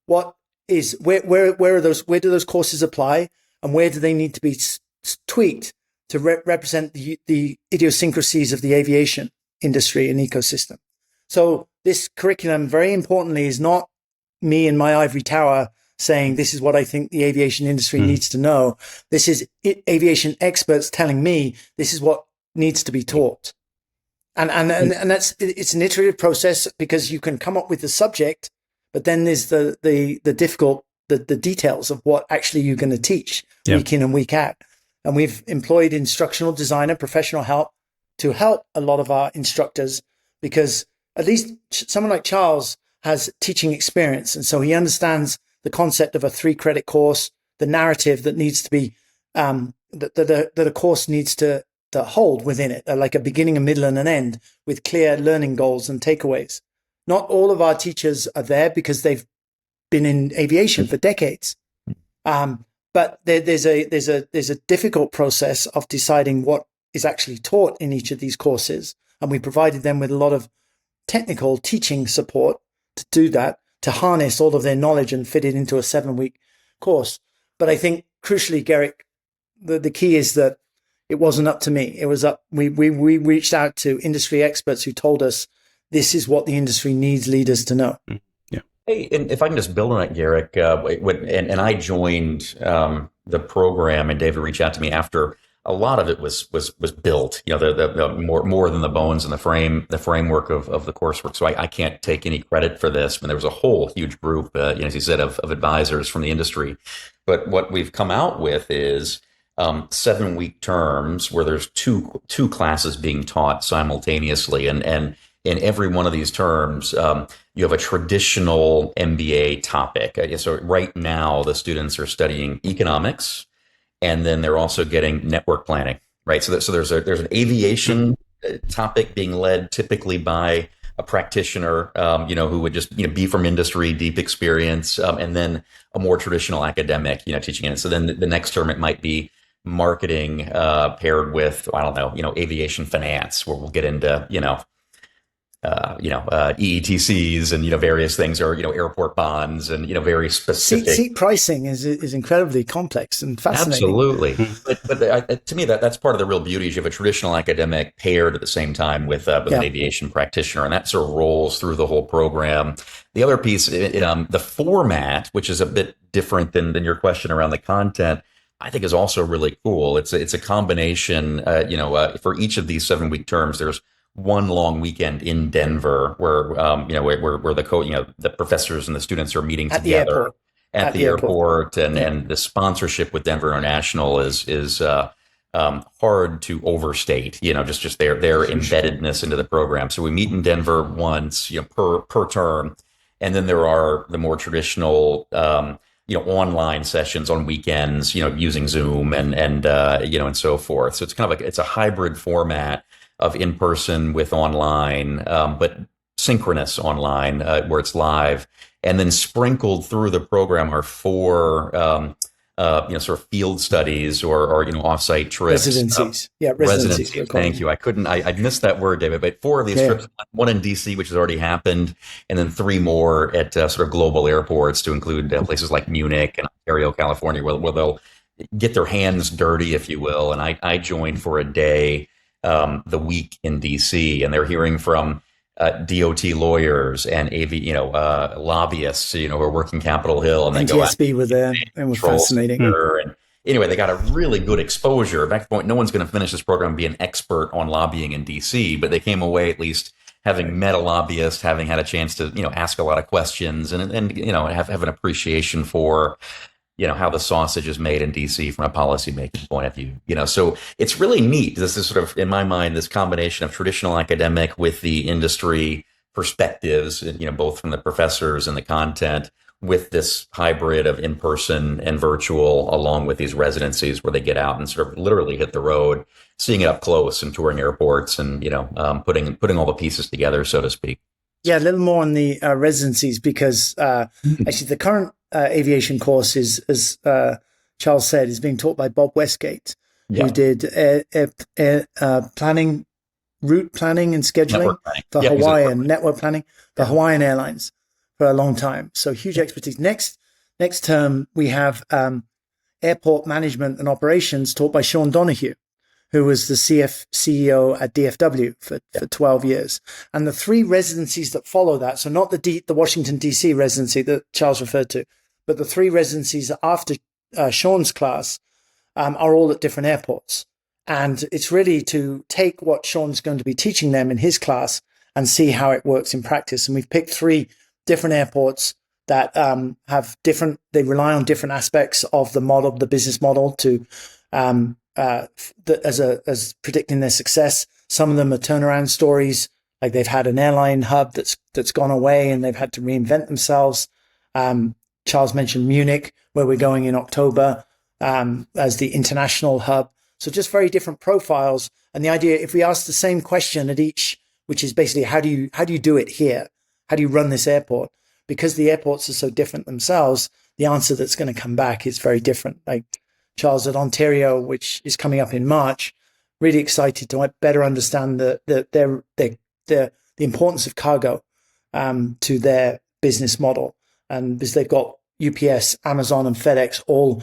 Where do those courses apply, and where do they need to be tweaked to represent the idiosyncrasies of the aviation industry and ecosystem? So this curriculum, very importantly, is not me in my ivory tower saying this is what I think the aviation industry needs to know. This is aviation experts telling me this is what needs to be taught. And it's an iterative process, because you can come up with the subject, but then there's the details of what actually you're going to teach week in and week out. And we've employed instructional designer, professional help to help a lot of our instructors, because at least someone like Charles has teaching experience. And so he understands the concept of a 3-credit course, the narrative that needs to be, that a course needs to hold within it, like a beginning, a middle, and an end with clear learning goals and takeaways. Not all of our teachers are there because they've been in aviation for decades. But there's a difficult process of deciding what is actually taught in each of these courses. And we provided them with a lot of technical teaching support to do that, to harness all of their knowledge and fit it into a 7-week course. But I think crucially, Garrick, the key is that it wasn't up to me. It was up. We reached out to industry experts who told us this is what the industry needs leaders to know. Yeah. Hey, and if I can just build on that, Garrick, and I joined the program, and David reached out to me after a lot of it was built. You know, the more than the bones and the framework of the coursework. So I can't take any credit for this. But there was a whole huge group, as you said, of advisors from the industry. But what we've come out with is 7-week terms where there's two classes being taught simultaneously, and in every one of these terms, you have a traditional MBA topic. So right now, the students are studying economics, and then they're also getting network planning, right? So there's an aviation topic being led typically by a practitioner, who would just be from industry, deep experience, and then a more traditional academic, teaching it. So then the next term it might be marketing paired with, I don't know, aviation finance, where we'll get into, EETCs and, various things, or, airport bonds and, very specific. Seat pricing is incredibly complex and fascinating. Absolutely. But to me, that's part of the real beauty. Is you have a traditional academic paired at the same time with an aviation practitioner, and that sort of rolls through the whole program. The other piece, the format, which is a bit different than your question around the content, I think is also really cool. It's a combination, for each of these 7-week terms, there's one long weekend in Denver where, where the professors and the students are meeting together at the airport. And the sponsorship with Denver International is hard to overstate, just their embeddedness into the program. So we meet in Denver once, per term. And then there are the more traditional, online sessions on weekends, using Zoom and so forth. So it's kind of it's a hybrid format of in-person with online, but synchronous online, where it's live. And then sprinkled through the program are 4, sort of field studies or offsite trips. Residencies. Residencies. Thank you. I missed that word, David, but 4 of these trips, one in DC, which has already happened, and then 3 more at sort of global airports, to include places like Munich and Ontario, California, where they'll get their hands dirty, if you will. And I joined for a day the week in DC, and they're hearing from DOT lawyers and lobbyists, who are working Capitol Hill, and they NTSB were there. It was fascinating. And anyway, they got a really good exposure. Back to the point, no one's going to finish this program and be an expert on lobbying in DC, but they came away at least having met a lobbyist, having had a chance to ask a lot of questions, and have an appreciation for how the sausage is made in DC from a policymaking point of view. So it's really neat. This is sort of, in my mind, this combination of traditional academic with the industry perspectives, both from the professors and the content, with this hybrid of in-person and virtual, along with these residencies where they get out and sort of literally hit the road, seeing it up close and touring airports and, putting all the pieces together, so to speak. Yeah, a little more on the residencies, because actually the current aviation course is, as Charles said, is being taught by Bob Westgate, who did planning, route planning and scheduling for Hawaiian, network planning for Hawaiian Airlines for a long time. So huge expertise. Next term, we have airport management and operations taught by Sean Donahue, who was the CEO at DFW for 12 years. And the 3 residencies that follow that, so not the Washington, D.C. residency that Charles referred to, but the 3 residencies after Sean's class are all at different airports. And it's really to take what Sean's going to be teaching them in his class and see how it works in practice. And we've picked 3 different airports that they rely on different aspects of the model, the business model, to as predicting their success. Some of them are turnaround stories, like they've had an airline hub that's gone away and they've had to reinvent themselves. Charles mentioned Munich, where we're going in October as the international hub. So just very different profiles. And the idea, if we ask the same question at each, which is basically how do you do it here? How do you run this airport? Because the airports are so different themselves, the answer that's going to come back is very different. Like Charles at Ontario, which is coming up in March, really excited to better understand the importance of cargo to their business model. And because they've got UPS, Amazon, and FedEx all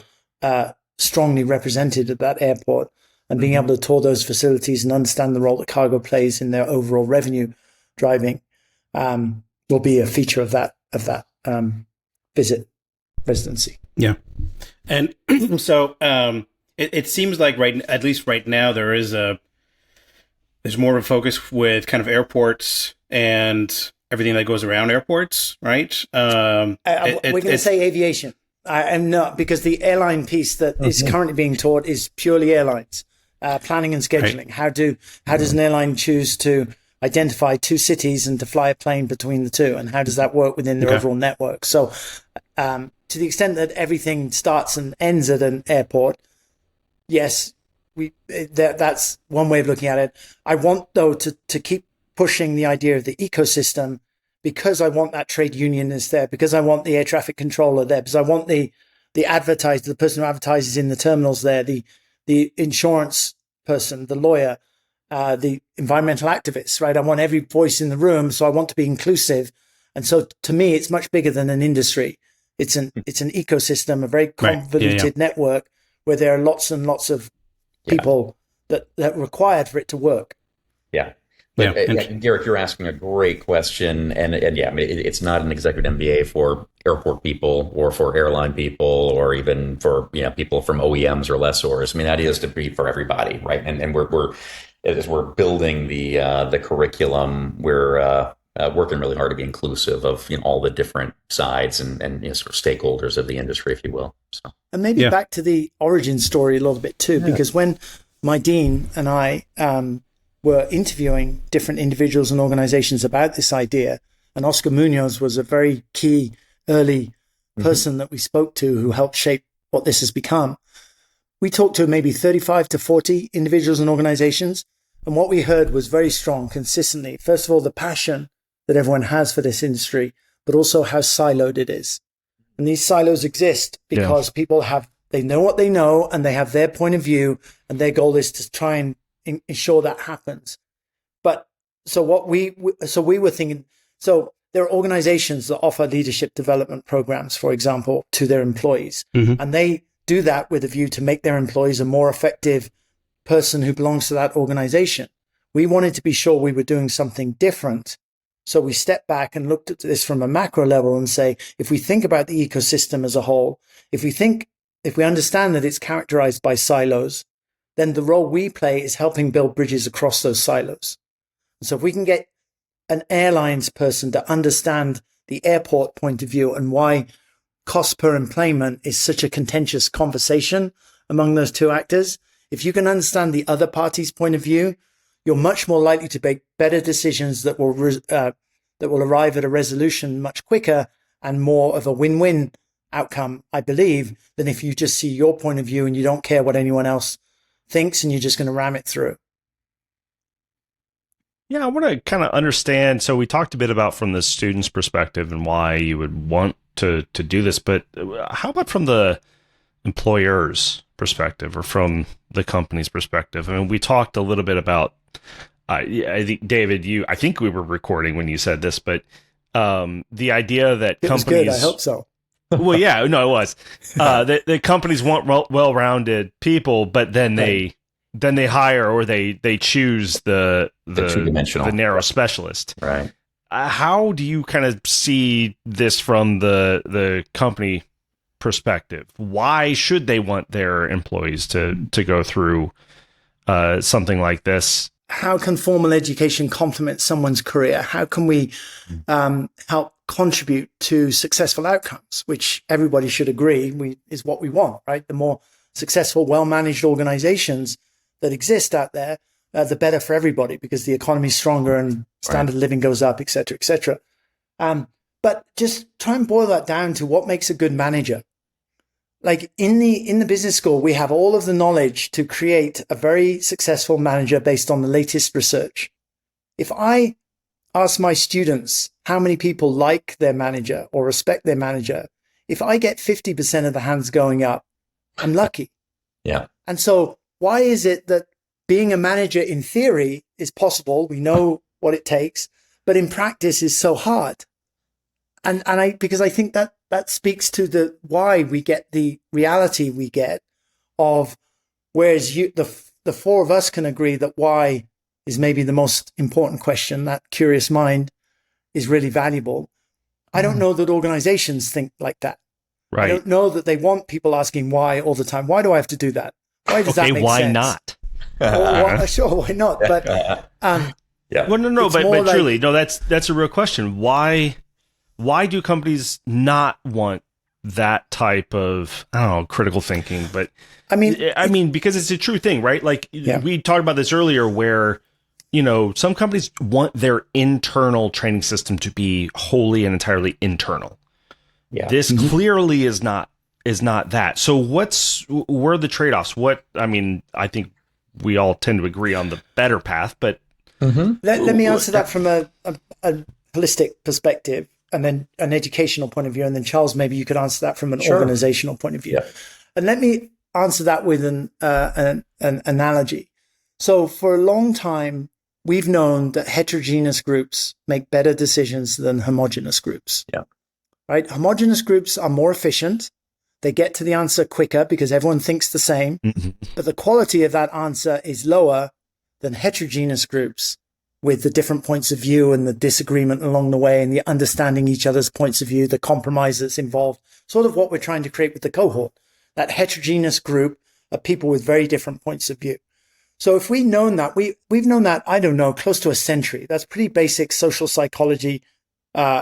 strongly represented at that airport, and being able to tour those facilities and understand the role that cargo plays in their overall revenue driving will be a feature of that visit residency. Yeah. And so it seems like at least right now, there's more of a focus with kind of airports and everything that goes around airports, right? We're going to say aviation. I'm not, because the airline piece that is currently being taught is purely airlines, planning and scheduling. Right. How does an airline choose to identify 2 cities and to fly a plane between the 2, and how does that work within their overall network? So to the extent that everything starts and ends at an airport, yes, that's one way of looking at it. I want, though, to keep pushing the idea of the ecosystem, because I want that trade unionist there, because I want the air traffic controller there, because I want the advertiser, the person who advertises in the terminals there, the insurance person, the lawyer, the environmental activists, right? I want every voice in the room, so I want to be inclusive. And so to me, it's much bigger than an industry. It's an ecosystem, a very convoluted network where there are lots and lots of people that are required for it to work. Yeah. But, Garrick, you're asking a great question, and I mean, it's not an executive MBA for airport people or for airline people or even for people from OEMs or lessors. I mean, that is to be for everybody, right? And we're as we're building the curriculum, we're working really hard to be inclusive of all the different sides and sort of stakeholders of the industry, if you will. So, and maybe back to the origin story a little bit too, because when my dean and I were interviewing different individuals and organizations about this idea, and Oscar Munoz was a very key early person that we spoke to who helped shape what this has become. We talked to maybe 35 to 40 individuals and organizations, and what we heard was very strong consistently. First of all, the passion that everyone has for this industry, but also how siloed it is. And these silos exist because people they know what they know, and they have their point of view, and their goal is to try and ensure that happens. But so we were thinking, so there are organizations that offer leadership development programs, for example, to their employees. And they do that with a view to make their employees a more effective person who belongs to that organization. We wanted to be sure we were doing something different. So we stepped back and looked at this from a macro level and say, if we think about the ecosystem as a whole, if we understand that it's characterized by silos, then the role we play is helping build bridges across those silos. And so if we can get an airlines person to understand the airport point of view and why cost per enplanement is such a contentious conversation among those 2 actors, if you can understand the other party's point of view, you're much more likely to make better decisions that will that will arrive at a resolution much quicker and more of a win-win outcome, I believe, than if you just see your point of view and you don't care what anyone else thinks and you're just going to ram it through. Yeah, I want to kind of understand. So we talked a bit about from the student's perspective and why you would want to do this, but how about from the employer's perspective or from the company's perspective? I mean, we talked a little bit about, I think, David, I think we were recording when you said this, but the idea that it companies... was good, I hope so. Well, yeah, no, it was. The companies want well-rounded people, but then they hire or they choose the narrow specialist. Right. How do you kind of see this from the company perspective? Why should they want their employees to go through something like this? How can formal education complement someone's career? How can we help contribute to successful outcomes, which everybody should agree is what we want, right? The more successful, well-managed organizations that exist out there, the better for everybody, because the economy's stronger and standard of living goes up, et cetera, et cetera. But just try and boil that down to what makes a good manager. Like in the business school, we have all of the knowledge to create a very successful manager based on the latest research. If I ask my students how many people like their manager or respect their manager, if I get 50% of the hands going up, I'm lucky. Yeah. And so why is it that being a manager in theory is possible? We know what it takes, but in practice is so hard. Because I think that speaks to the why we get the reality we get of, whereas the four of us can agree that why is maybe the most important question, that curious mind is really valuable. I don't know that organizations think like that. Right. I don't know that they want people asking why all the time. Why do I have to do that? Why does that make why sense? not? Sure, why not? But yeah. Well, no, but like, truly, no, that's a real question. Why do companies not want that type of, I don't know, critical thinking? But I mean, because it's a true thing, right? Like we talked about this earlier, where some companies want their internal training system to be wholly and entirely internal. Yeah. This clearly is not that. So where are the trade-offs? I think we all tend to agree on the better path, but let me answer that from a holistic perspective, and then an educational point of view, and then Charles, maybe you could answer that from an organizational point of view. Yeah. And let me answer that with an analogy. So for a long time, we've known that heterogeneous groups make better decisions than homogeneous groups. Yeah. Right? Homogeneous groups are more efficient. They get to the answer quicker because everyone thinks the same. But the quality of that answer is lower than heterogeneous groups, with the different points of view and the disagreement along the way and the understanding each other's points of view, the compromise that's involved, sort of what we're trying to create with the cohort, that heterogeneous group of people with very different points of view. So if we've known that, we've known that, I don't know, close to a century. That's pretty basic social psychology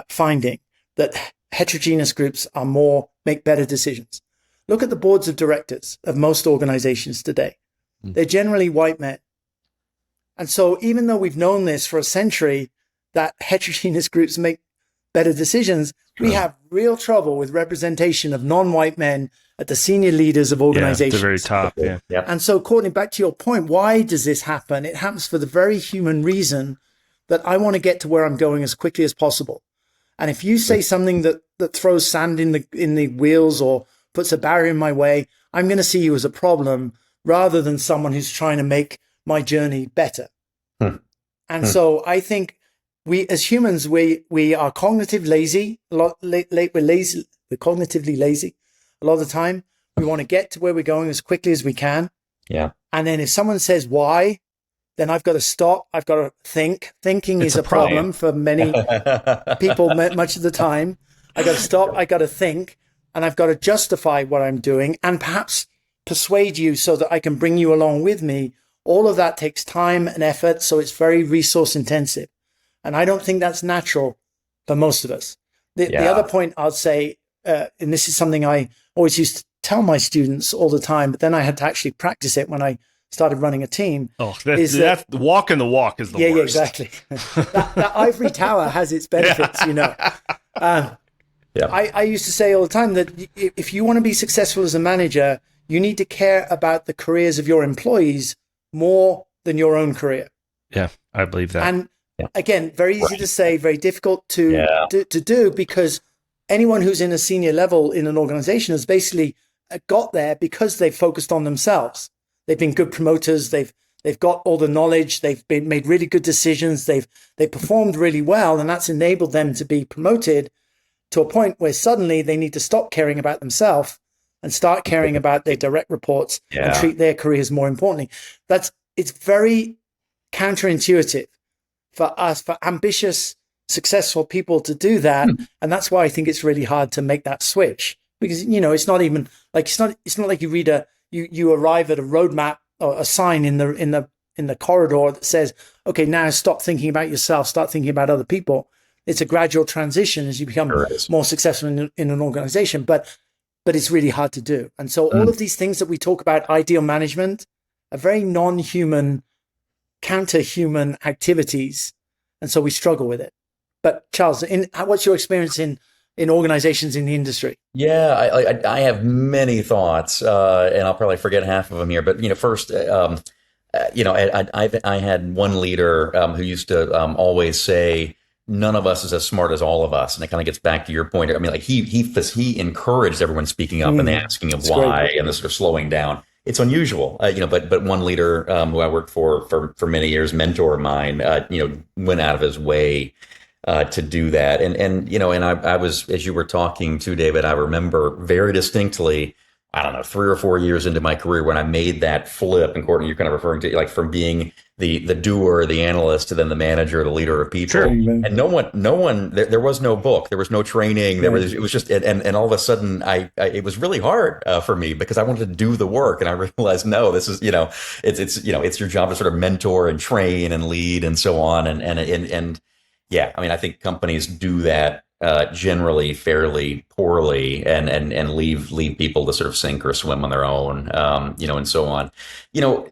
finding, that heterogeneous groups make better decisions. Look at the boards of directors of most organizations today. They're generally white men. And so even though we've known this for a century, that heterogeneous groups make better decisions, we have real trouble with representation of non-white men at the senior leaders of organizations. Yeah, the very top, yeah. Yep. And so, Courtney, back to your point, why does this happen? It happens for the very human reason that I want to get to where I'm going as quickly as possible. And if you say something that throws sand in the wheels or puts a barrier in my way, I'm going to see you as a problem rather than someone who's trying to make my journey better. And so I think we, as humans, we are cognitively lazy. We're cognitively lazy a lot of the time. We want to get to where we're going as quickly as we can. Yeah. And then if someone says why, then I've got to stop. I've got to think. Thinking is a problem for many people much of the time. I got to stop. I got to think, and I've got to justify what I'm doing and perhaps persuade you so that I can bring you along with me. All of that takes time and effort, so it's very resource intensive. And I don't think that's natural for most of us. The other point I'll say, and this is something I always used to tell my students all the time, but then I had to actually practice it when I started running a team. Oh, that's walking the walk is the worst. Yeah, exactly. that ivory tower has its benefits, I used to say all the time that if you want to be successful as a manager, you need to care about the careers of your employees more than your own career. Yeah, I believe that. And again, very easy to say, very difficult to do, because anyone who's in a senior level in an organization has basically got there because they've focused on themselves. They've been good promoters. They've got all the knowledge. They've made really good decisions. They've performed really well, and that's enabled them to be promoted to a point where suddenly they need to stop caring about themselves and start caring about their direct reports and treat their careers more importantly. It's very counterintuitive for us, for ambitious, successful people to do that. And that's why I think it's really hard to make that switch, because, it's not even like, it's not like you arrive at a roadmap or a sign in the corridor that says, okay, now stop thinking about yourself, start thinking about other people. It's a gradual transition as you become more successful in an organization, but it's really hard to do. And so all of these things that we talk about, ideal management, are very non-human, counter-human activities. And so we struggle with it. But Charles, what's your experience in organizations in the industry? Yeah, I have many thoughts, and I'll probably forget half of them here. But first, I had one leader who used to always say, "None of us is as smart as all of us," and it kind of gets back to your point. I mean, like he encouraged everyone speaking up and the asking of why and the sort of slowing down. It's unusual, but one leader who I worked for many years, mentor of mine, went out of his way to do that. And I was, as you were talking to David, I remember very distinctly, I don't know, 3 or 4 years into my career when I made that flip. And Courtney, you're kind of referring to like from being the doer, the analyst, to then the manager, the leader of people. Sure. And no one, there was no book, there was no training, it was just, and all of a sudden it was really hard for me because I wanted to do the work. And I realized, no, this is, it's your job to sort of mentor and train and lead and so on. And yeah, I mean, I think companies do that generally fairly poorly and leave people to sort of sink or swim on their own, and so on.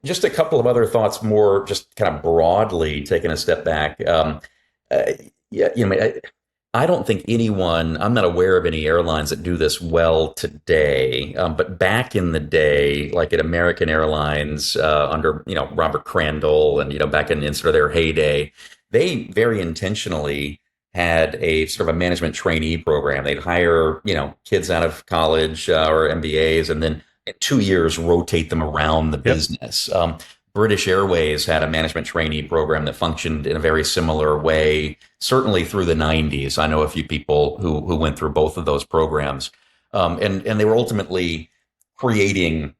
Just a couple of other thoughts, more just kind of broadly taking a step back. I don't think I'm not aware of any airlines that do this well today. But back in the day, like at American Airlines under, Robert Crandall and, back in sort of their heyday, they very intentionally had a sort of a management trainee program. They'd hire, kids out of college or MBAs, and then in 2 years rotate them around the business. British Airways had a management trainee program that functioned in a very similar way, certainly through the 90s. I know a few people who went through both of those programs. And they were ultimately creating,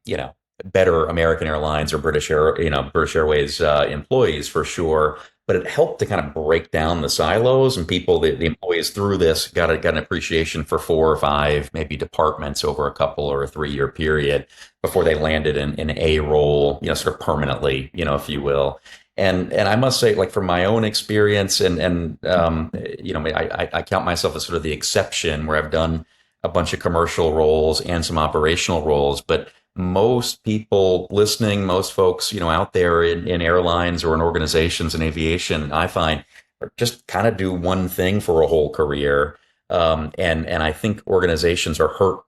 better American Airlines or British Airways employees for sure. But it helped to kind of break down the silos, and the employees through this got an appreciation for 4 or 5, maybe departments over a couple or a 3-year period before they landed in a role, sort of permanently, if you will. And I must say, like from my own experience, I count myself as sort of the exception where I've done a bunch of commercial roles and some operational roles, but most people listening, most folks, out there in airlines or in organizations in aviation, I find just kind of do one thing for a whole career. And I think organizations are hurt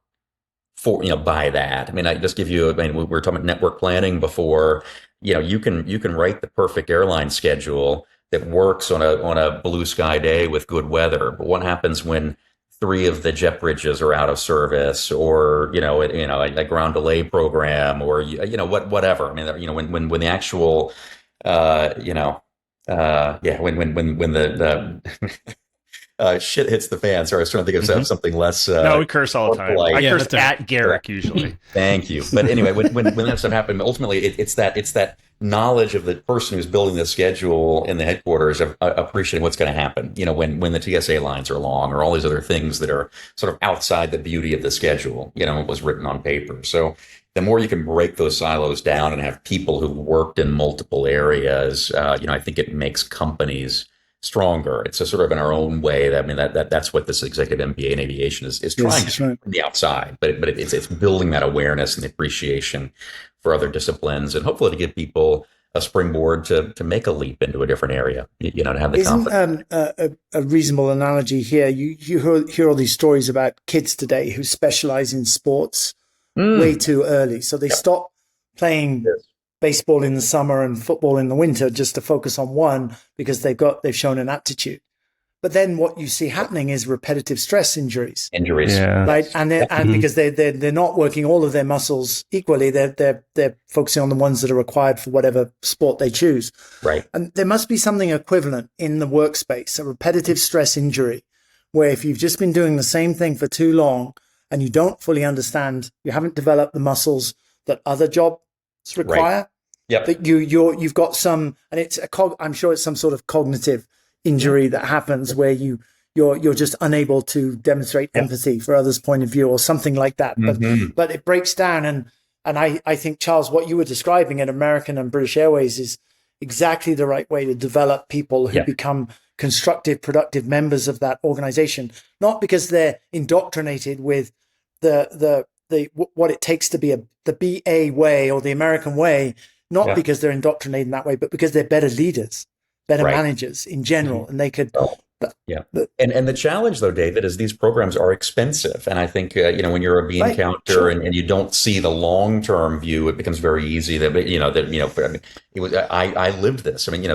by that. I mean, we were talking about network planning before. You can write the perfect airline schedule that works on a blue sky day with good weather. But what happens when 3 of the jet bridges are out of service, or a ground delay program, or whatever. I mean, when the actual when the shit hits the fan. Sorry, I was trying to think of something less. No, we curse all the time. Polite. I curse at Garrick usually. Thank you. But anyway, when that stuff happened, ultimately it's that knowledge of the person who's building the schedule in the headquarters of appreciating what's going to happen. When the TSA lines are long, or all these other things that are sort of outside the beauty of the schedule. It was written on paper. So the more you can break those silos down and have people who worked in multiple areas, I think it makes companies stronger. It's a sort of in our own way. I mean, that's what this executive MBA in aviation is trying to do from the outside. But it's building that awareness and the appreciation for other disciplines, and hopefully to give people a springboard to make a leap into a different area. To have the confidence. A reasonable analogy here? You hear all these stories about kids today who specialize in sports way too early, so they stop playing baseball in the summer and football in the winter just to focus on one because they've shown an aptitude. But then what you see happening is repetitive stress injuries. Right? And because they're not working all of their muscles equally, they're focusing on the ones that are required for whatever sport they choose. Right. And there must be something equivalent in the workspace, a repetitive stress injury, where if you've just been doing the same thing for too long and you don't fully understand, you haven't developed the muscles that other jobs require. Right. Yep. That you've got some, and I'm sure it's some sort of cognitive injury that happens where you're just unable to demonstrate empathy for others' point of view or something like that. But it breaks down, and I think, Charles, what you were describing at American and British Airways is exactly the right way to develop people who become constructive, productive members of that organization, not because they're indoctrinated with the what it takes to be the BA way or the American way, not because they're indoctrinated in that way, but because they're better leaders, better managers in general, and they could. And the challenge, though, David, is these programs are expensive, and I think when you're a bean counter and you don't see the long term view, it becomes very easy that I lived this. I mean,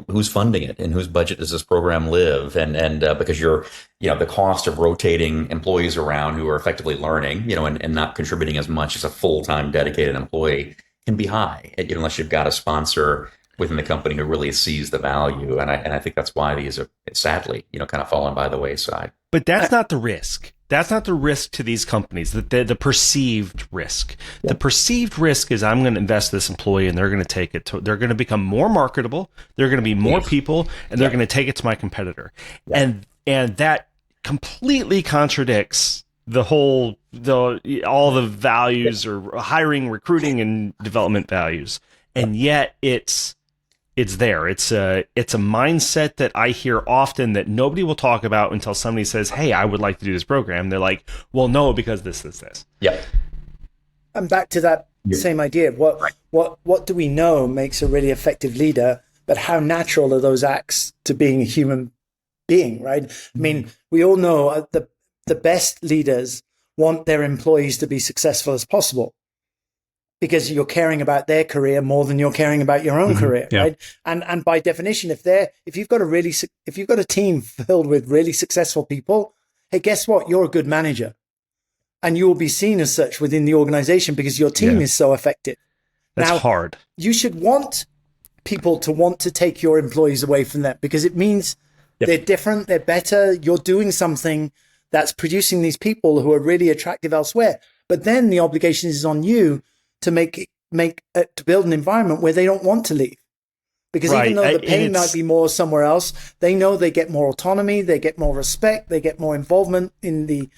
who's funding it and whose budget does this program live? And because you're the cost of rotating employees around who are effectively learning, and not contributing as much as a full time dedicated employee can be high, unless you've got a sponsor within the company who really sees the value. And I think that's why these are sadly, kind of fallen by the wayside. But that's not the risk. That's not the risk to these companies, the perceived risk. Yeah. The perceived risk is I'm going to invest this employee and they're going to take it they're going to become more marketable. They're going to be more people and they're going to take it to my competitor. Yeah. And that completely contradicts all the values or hiring, recruiting, and development values. And yet it's there. It's a mindset that I hear often that nobody will talk about until somebody says, "Hey, I would like to do this program." They're like, "Well, no, because this." Yeah. And back to that same idea. What do we know makes a really effective leader? But how natural are those acts to being a human being, right? I mean, we all know the best leaders want their employees to be successful as possible, because you're caring about their career more than you're caring about your own career, right? And by definition, if you've got a team filled with really successful people, hey, guess what? You're a good manager, and you will be seen as such within the organization because your team is so effective. That's hard. You should want people to want to take your employees away from that, because it means they're different, they're better. You're doing something that's producing these people who are really attractive elsewhere. But then the obligation is on you to to build an environment where they don't want to leave, because even though the pay might be more somewhere else, they know they get more autonomy, they get more respect, they get more involvement in the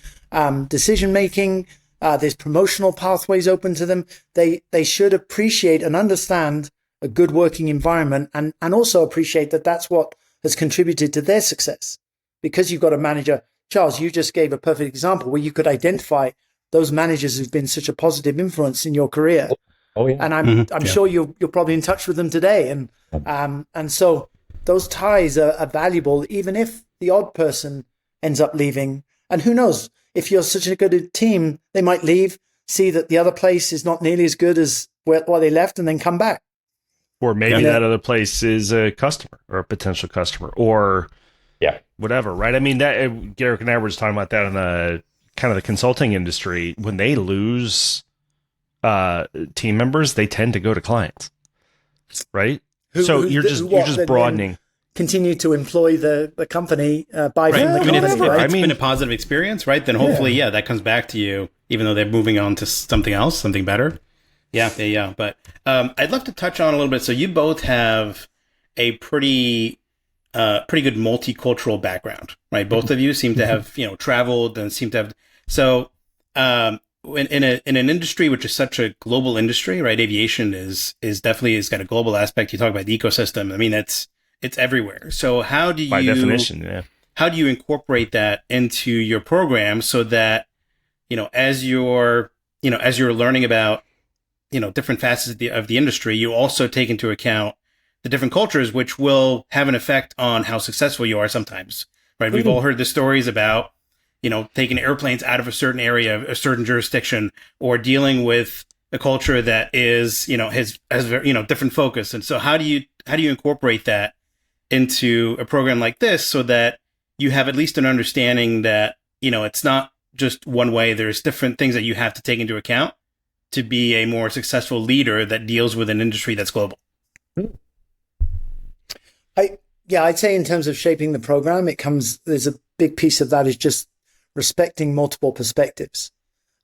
decision making. There's promotional pathways open to them. They should appreciate and understand a good working environment, and also appreciate that that's what has contributed to their success. Because you've got a manager, Charles, you just gave a perfect example where you could identify those managers who've been such a positive influence in your career. Oh, yeah. And I'm sure you're probably in touch with them today. And so those ties are valuable, even if the odd person ends up leaving. And who knows, if you're such a good team, they might leave, see that the other place is not nearly as good as where they left, and then come back. Or maybe that other place is a customer or a potential customer or whatever, right? I mean, that Garrick and I were just talking about that in the kind of the consulting industry. When they lose team members, they tend to go to clients, right? You're just broadening. Continue to employ the company, buy from the company. If it's been a positive experience, right? Then hopefully, that comes back to you, even though they're moving on to something else, something better. Yeah. But I'd love to touch on a little bit. So you both have a pretty good multicultural background, right? Both of you seem to have traveled and seem to have. So in an industry which is such a global industry, right? Aviation is definitely has got a global aspect. You talk about the ecosystem. I mean, it's it's everywhere. So how do you, by definition, yeah. How do you incorporate that into your program so that, as you're learning about, different facets of the industry, you also take into account the different cultures, which will have an effect on how successful you are sometimes, right? We've all heard the stories about, taking airplanes out of a certain area, a certain jurisdiction, or dealing with a culture that is, has different focus. And so how do you incorporate that into a program like this so that you have at least an understanding that, it's not just one way, there's different things that you have to take into account to be a more successful leader that deals with an industry that's global? I'd say in terms of shaping the program, there's a big piece of that is just respecting multiple perspectives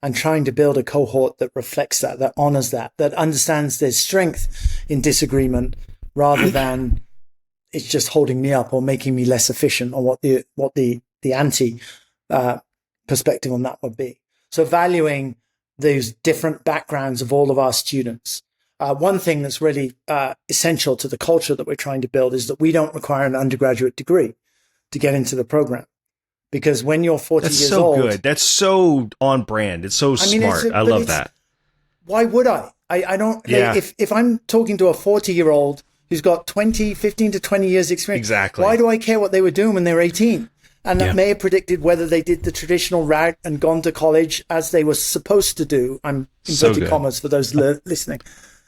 and trying to build a cohort that reflects that honors that understands there's strength in disagreement rather than it's just holding me up or making me less efficient, or what the anti perspective on that would be. So valuing those different backgrounds of all of our students. One thing that's really essential to the culture that we're trying to build is that we don't require an undergraduate degree to get into the program. Because when you're 40 years old... That's so good. That's so on brand. It's so smart. I love that. Why would I? I don't... Yeah. If I'm talking to a 40-year-old who's got 15 to 20 years experience, exactly, why do I care what they were doing when they were 18? And that may have predicted whether they did the traditional route and gone to college as they were supposed to do. I'm inverted commas for those listening.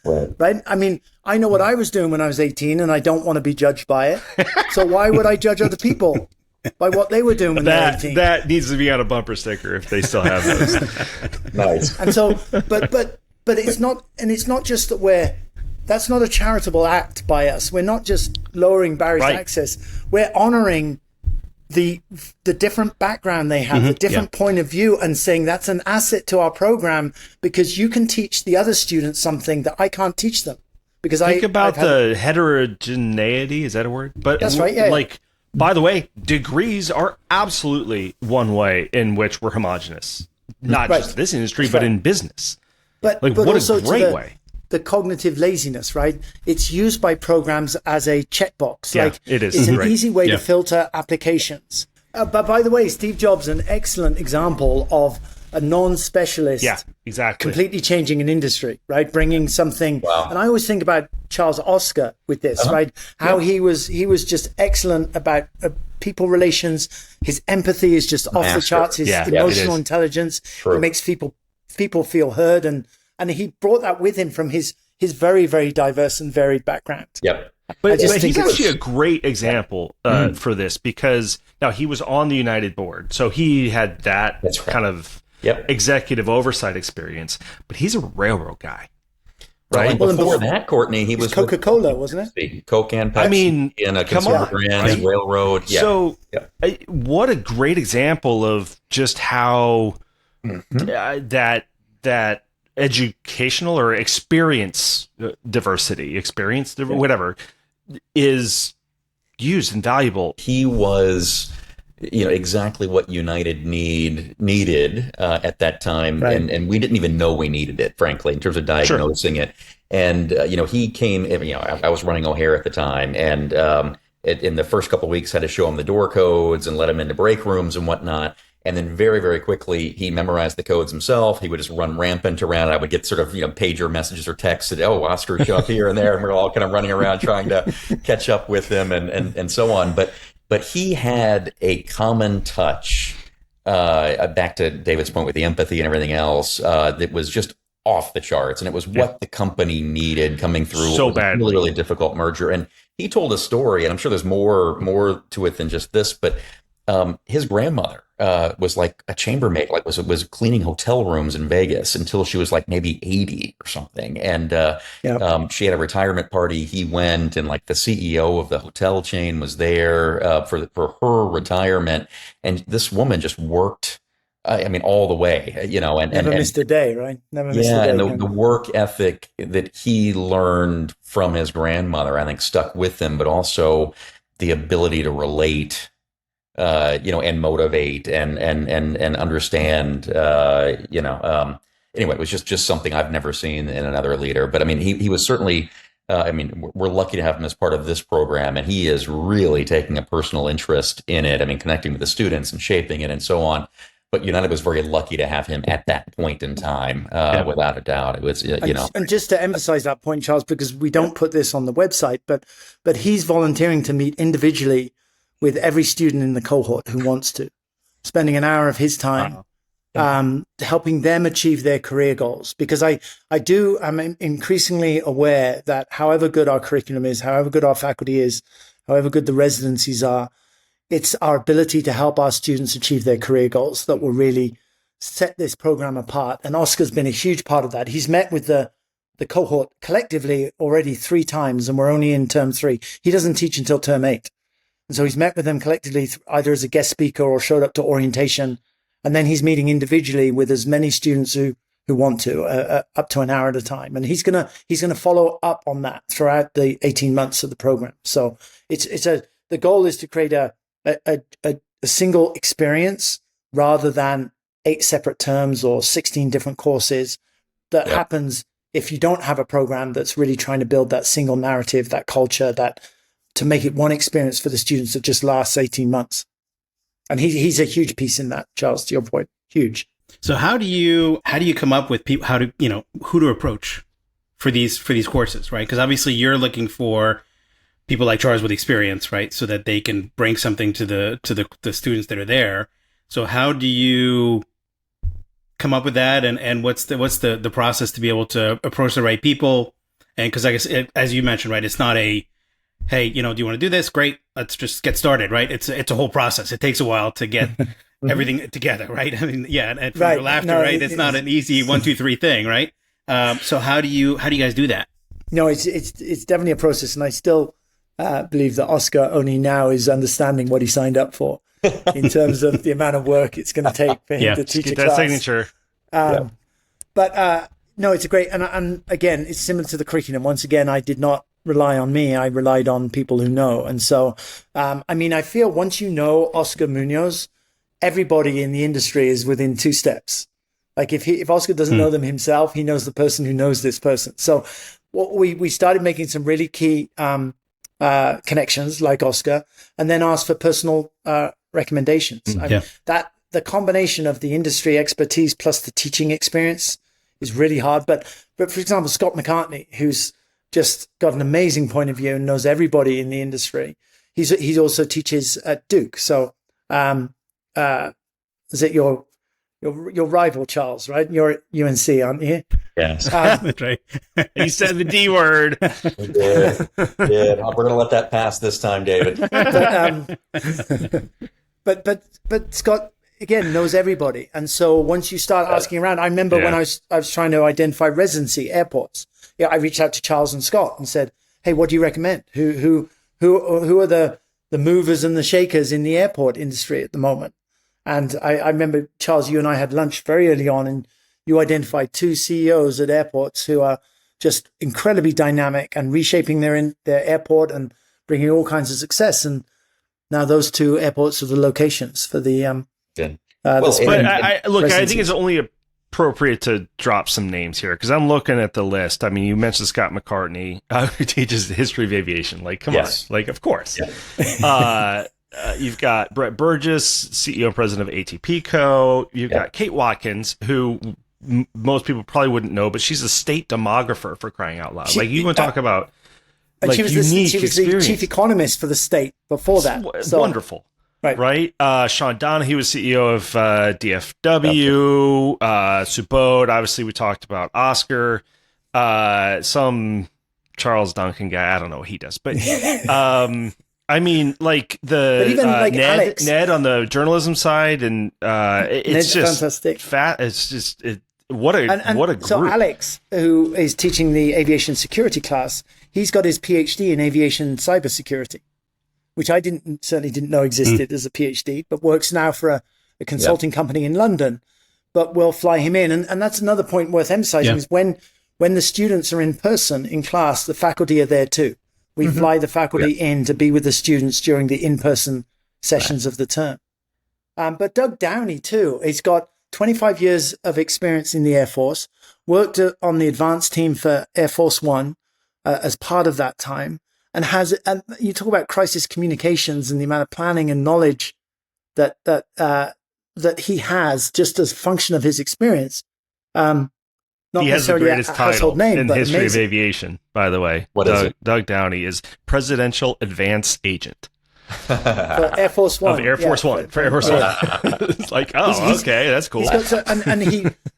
Right? I mean, I know what I was doing when I was 18 and I don't want to be judged by it. So why would I judge other people by what they were doing when they were 18? That needs to be on a bumper sticker if they still have those. Nice. And so, but it's not just that that's not a charitable act by us. We're not just lowering barriers to access. We're honoring the different background they have, the different point of view, and saying that's an asset to our program because you can teach the other students something that I can't teach them. Because Think about the heterogeneity. Is that a word? But that's right. Yeah. By the way, degrees are absolutely one way in which we're homogenous. Not just this industry, but in business. But what also a great way. The cognitive laziness, right? It's used by programs as a checkbox. Yeah, it is. It's an easy way to filter applications. But by the way, Steve Jobs, an excellent example of a non-specialist, completely changing an industry, right? Bringing something. Wow. And I always think about Charles Oscar with this, right? How he was just excellent about people relations. His empathy is just off the charts. His emotional intelligence. It makes people feel heard, and he brought that with him from his very, very diverse and varied background. Yep. But he's actually a great example for this because now he was on the United board. So he had that kind of executive oversight experience, but he's a railroad guy. Right. Well, before that, Courtney, he was Coca-Cola, wasn't it? Coke and Pepsi. I mean, in a consumer brand, railroad. Yeah. So what a great example of just how that educational or experience diversity, whatever, is used and valuable. He was, exactly what United needed at that time, and we didn't even know we needed it, frankly, in terms of diagnosing it. And he came. I was running O'Hare at the time, and in the first couple of weeks, had to show him the door codes and let him into break rooms and whatnot. And then very, very quickly, he memorized the codes himself. He would just run rampant around. I would get sort of, pager messages or texts that, Oscar, show up here and there. And we're all kind of running around trying to catch up with him and so on. But he had a common touch, back to David's point with the empathy and everything else, that was just off the charts. And it was what the company needed coming through so badly. Really, really difficult merger. And he told a story, and I'm sure there's more to it than just this, but his grandmother was like a chambermaid, was cleaning hotel rooms in Vegas until she was like maybe 80 or something. And she had a retirement party. He went, and like the CEO of the hotel chain was there for her retirement. And this woman just worked, all the way, and never missed a day, right? Never missed a day. And the work ethic that he learned from his grandmother, I think, stuck with him, but also the ability to relate. And motivate and understand, anyway, it was just something I've never seen in another leader. But I mean, he was certainly I mean, we're lucky to have him as part of this program, and he is really taking a personal interest in it. I mean, connecting with the students and shaping it and so on. But United was very lucky to have him at that point in time, without a doubt. It was, And just to emphasize that point, Charles, because we don't put this on the website, but he's volunteering to meet individually with every student in the cohort who wants to, spending an hour of his time helping them achieve their career goals. Because I'm increasingly aware that however good our curriculum is, however good our faculty is, however good the residencies are, it's our ability to help our students achieve their career goals that will really set this program apart. And Oscar's been a huge part of that. He's met with the cohort collectively already 3 times, and we're only in term 3. He doesn't teach until term 8. And so he's met with them collectively either as a guest speaker or showed up to orientation. And then he's meeting individually with as many students who want to, up to an hour at a time. And he's gonna follow up on that throughout the 18 months of the program. So the goal is to create a single experience rather than 8 separate terms or 16 different courses that happens if you don't have a program that's really trying to build that single narrative, that culture, that to make it one experience for the students that just lasts 18 months. And he's a huge piece in that, Charles, to your point. Huge. So how do you come up with people, who to approach for these courses, right? Because obviously you're looking for people like Charles with experience, right? So that they can bring something to the students that are there. So how do you come up with that? And what's the process to be able to approach the right people? And because I guess, as you mentioned, right, it's not a, hey, do you want to do this? Great. Let's just get started, right? It's a whole process. It takes a while to get everything together, right? I mean, and from your laughter, right? It's not an easy 1, 2, 3 thing, right? So how do you guys do that? No, it's definitely a process. And I still believe that Oscar only now is understanding what he signed up for in terms of the amount of work it's going to take for him to teach a class. That signature. But no, it's a great, and again, it's similar to the curriculum. Once again, I did not rely on me. I relied on people who know. And so, I feel once you know Oscar Munoz, everybody in the industry is within 2 steps. Like if Oscar doesn't know them himself, he knows the person who knows this person. So what we started making some really key connections like Oscar, and then asked for personal recommendations. That the combination of the industry expertise plus the teaching experience is really hard. But for example, Scott McCartney, who's just got an amazing point of view and knows everybody in the industry. He also teaches at Duke. So is it your rival, Charles, right? You're at UNC, aren't you? Yes. That's right. He said the D word. Yeah, we're going to let that pass this time, David. But Scott, again, knows everybody. And so once you start asking around, I remember when I was trying to identify residency airports, I reached out to Charles and Scott and said, hey, what do you recommend? Who are the movers and the shakers in the airport industry at the moment? And I remember, Charles, you and I had lunch very early on, and you identified 2 CEOs at airports who are just incredibly dynamic and reshaping their airport and bringing all kinds of success. And now those 2 airports are the locations for the I think it's only appropriate to drop some names here because I'm looking at the list. I mean, you mentioned Scott McCartney, who teaches the history of aviation. Like, come on, like, of course. Yeah. You've got Brett Burgess, CEO and president of ATP Co. You've got Kate Watkins, who most people probably wouldn't know, but she's a state demographer, for crying out loud. Like, you want to talk about like she was the chief economist for the state before that. So wonderful. Right. Sean Donahue was CEO of DFW. Subodh, obviously, we talked about Oscar. Some Charles Duncan guy. I don't know what he does. But I mean, like Ned on the journalism side. And it's Ned's just fantastic. It's just what a group. So Alex, who is teaching the aviation security class, he's got his PhD in aviation cybersecurity, which I certainly didn't know existed as a PhD, but works now for a consulting company in London. But we'll fly him in. And that's another point worth emphasizing is when the students are in person in class, the faculty are there too. We fly the faculty in to be with the students during the in-person sessions of the term. But Doug Downey too, he's got 25 years of experience in the Air Force, worked on the advanced team for Air Force One, as part of that time, and you talk about crisis communications and the amount of planning and knowledge that he has just as a function of his experience. Not he has the necessarily greatest a household title name, in but the history amazing. of aviation, by the way. What is it? Doug Downey is Presidential Advance Agent For Air Force One. of Air Force One. For Air Force One. It's like, okay, that's cool. He's got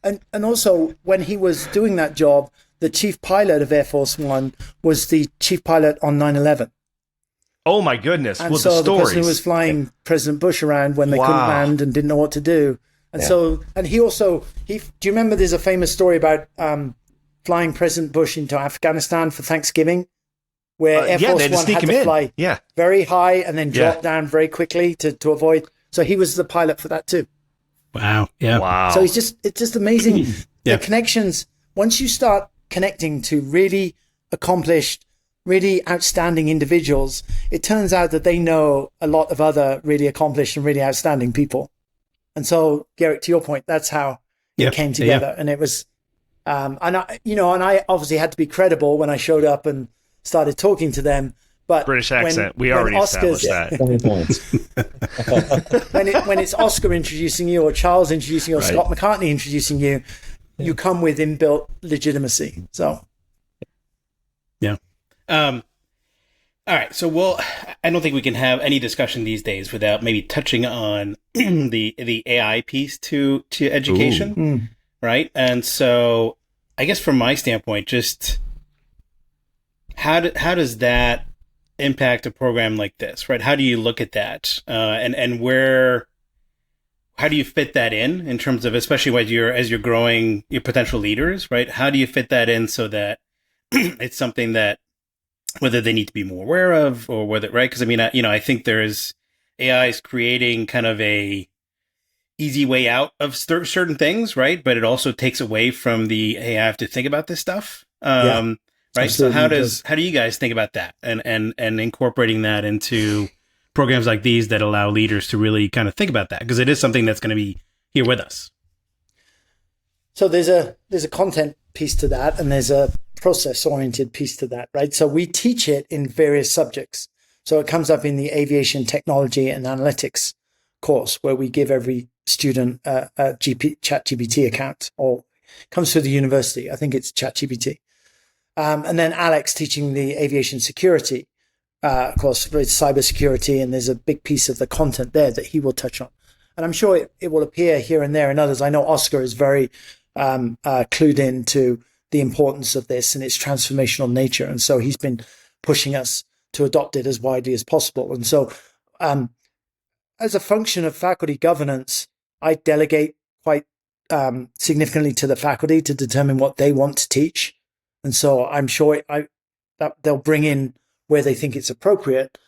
and also when he was doing that job, the chief pilot of Air Force One was the chief pilot on 9/11. Oh my goodness! And Well, so the the person stories. who was flying President Bush around when they couldn't Wow. land and didn't know what to do. And so, and he also, do you remember there's a famous story about flying President Bush into Afghanistan for Thanksgiving, where Air yeah, Force they had to One sneak had him to in. fly Yeah. very high and then drop Yeah. down very quickly to avoid. So he was the pilot for that too. Wow. Yeah. Wow. So it's just amazing. Yeah. The connections, once you start connecting to really accomplished, really outstanding individuals, it turns out that they know a lot of other really accomplished and really outstanding people. And so, Garrett, to your point, that's how Yeah. it came together. And it was, and I obviously had to be credible when I showed up and started talking to them. But British accent. We already established that. 20 points. when it's Oscar introducing you or Charles introducing you or Right. Scott McCartney introducing you, you come with inbuilt legitimacy. So Yeah. All right. So I don't think we can have any discussion these days without maybe touching on the AI piece to education. Right. And so I guess from my standpoint, just how does that impact a program like this, right? How do you look at that? And how do you fit that in terms of, especially as you're growing your potential leaders, right? How do you fit that in so that it's something that whether they need to be more aware of or whether, right? Because I mean, I think there's AI is creating kind of a easy way out of certain things, right? But it also takes away from the, hey, I have to think about this stuff. Right. absolutely. So how do you guys think about that and incorporating that into programs like these that allow leaders to really kind of think about that? Because it is something that's going to be here with us. So there's a content piece to that, and there's a process-oriented piece to that, right? So we teach it in various subjects. So it comes up in the Aviation Technology and Analytics course, where we give every student a ChatGPT account, or comes through the university. I think it's ChatGPT. And then Alex teaching the aviation security, of course, it's cybersecurity, and there's a big piece of the content there that he will touch on. And I'm sure it will appear here and there in others. I know Oscar is very clued in to the importance of this and its transformational nature. And so he's been pushing us to adopt it as widely as possible. And so as a function of faculty governance, I delegate quite significantly to the faculty to determine what they want to teach. And so I'm sure that they'll bring in where they think it's appropriate.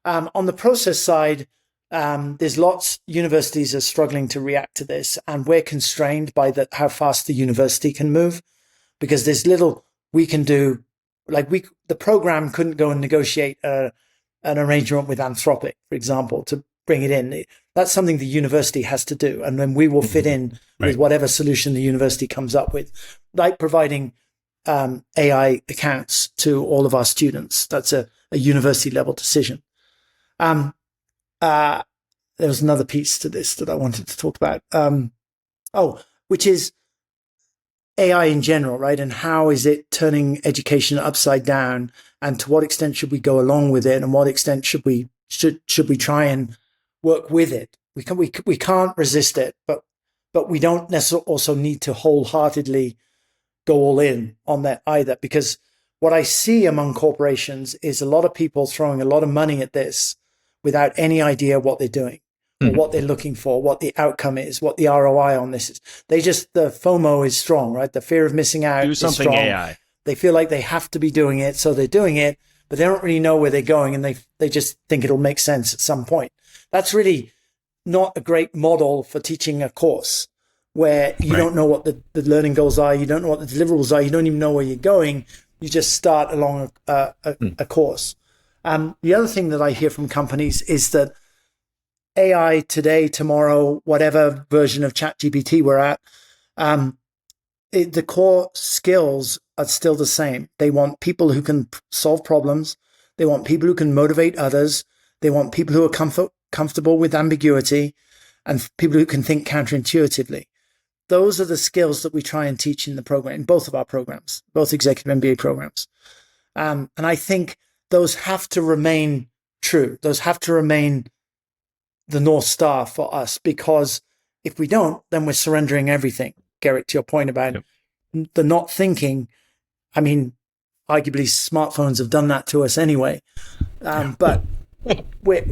On the process side, there's universities are struggling to react to this, and we're constrained by how fast the university can move, because there's little we can do. The program couldn't go and negotiate an arrangement with Anthropic, for example, to bring it in. That's something the university has to do. And then we will fit in with whatever solution the university comes up with, like providing AI accounts to all of our students. That's a university level decision. There was another piece to this that I wanted to talk about. Which is AI in general, right? And how is it turning education upside down? And to what extent should we go along with it? And what extent should we try and work with it? We can't resist it, but we don't necessarily also need to wholeheartedly go all in on that either, because what I see among corporations is a lot of people throwing a lot of money at this without any idea what they're doing or what they're looking for, what the outcome is, what the ROI on this is. The FOMO is strong, right? The fear of missing out Do is something strong. AI. They feel like they have to be doing it, so they're doing it, but they don't really know where they're going, and they just think it'll make sense at some point. That's really not a great model for teaching a course, where you don't know what the learning goals are, you don't know what the deliverables are, you don't even know where you're going. You just start along a course. The other thing that I hear from companies is that AI today, tomorrow, whatever version of ChatGPT we're at, the core skills are still the same. They want people who can solve problems. They want people who can motivate others. They want people who are comfortable with ambiguity and people who can think counterintuitively. Those are the skills that we try and teach in the program, in both of our programs, both executive MBA programs. And I think those have to remain true. Those have to remain the North Star for us, because if we don't, then we're surrendering everything. Garrick, to your point about the not thinking, I mean, arguably smartphones have done that to us anyway. But we're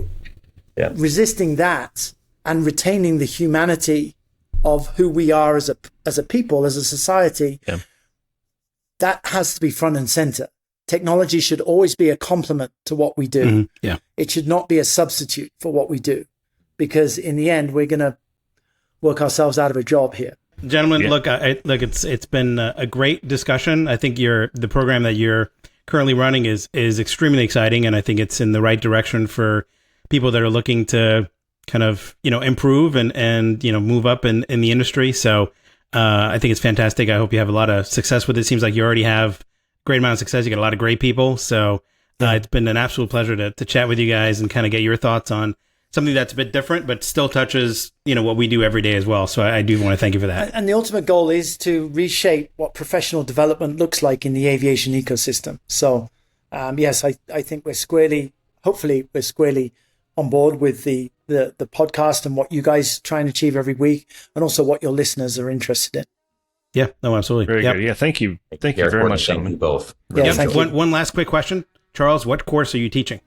resisting that and retaining the humanity of who we are as a people, as a society. Yeah. That has to be front and center. Technology should always be a complement to what we do. Mm-hmm. Yeah. It should not be a substitute for what we do, because in the end, we're going to work ourselves out of a job here. Gentlemen, look, it's been a great discussion. I think the program that you're currently running is extremely exciting, and I think it's in the right direction for people that are looking to kind of, improve and move up in the industry. So I think it's fantastic. I hope you have a lot of success with it. It seems like you already have a great amount of success. You got a lot of great people. So it's been an absolute pleasure to chat with you guys and kind of get your thoughts on something that's a bit different, but still touches, what we do every day as well. So I do want to thank you for that. And the ultimate goal is to reshape what professional development looks like in the aviation ecosystem. So, yes, I think hopefully we're squarely on board with the podcast and what you guys try and achieve every week, and also what your listeners are interested in. Yeah, no, absolutely. Very good. Yeah, thank you. Thank you very much, Thank you both. Yeah, thank you. One last quick question. Charles, what course are you teaching?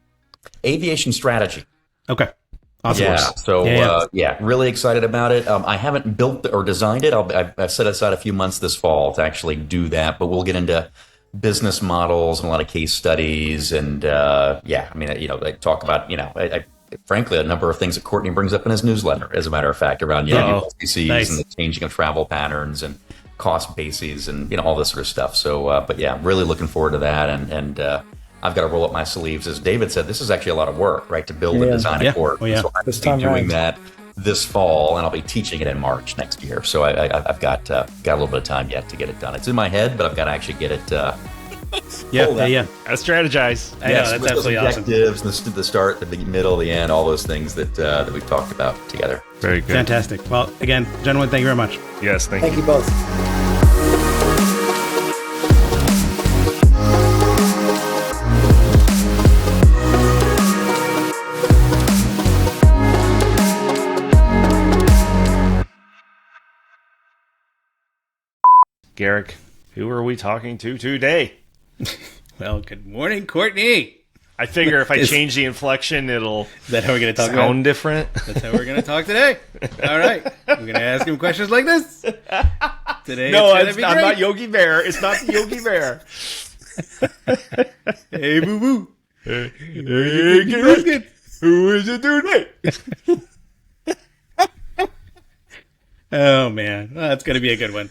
Aviation strategy. Okay. Awesome. Yeah. So, really excited about it. I haven't built or designed it. I've set aside a few months this fall to actually do that, but we'll get into business models and a lot of case studies. And, I talk about, frankly, a number of things that Courtney brings up in his newsletter, as a matter of fact, around, LCCs nice. and the changing of travel patterns and cost bases and, all this sort of stuff. So, really looking forward to that. And I've got to roll up my sleeves. As David said, this is actually a lot of work, right, to build and design a course. Oh, yeah. So I'm doing that this fall, and I'll be teaching it in March next year. So I've got a little bit of time yet to get it done. It's in my head, but I've got to actually get it. I strategize. I know, that's absolutely awesome. Objectives, the start, the middle, the end, all those things that we've talked about together. Very good. Fantastic. Well, again, gentlemen, thank you very much. Yes, thank Thank you. you both. Garrick, who are we talking to today? Well, good morning, Courtney. I figure if I change the inflection, it'll Is that how we're going to talk sound different. That's how we're going to talk today. All right. We're going to ask him questions like this. Today, No, I'm not Yogi Bear. It's not the Yogi Bear. Hey, boo boo. Hey, Garrick, who is it today? Oh, man. That's going to be a good one.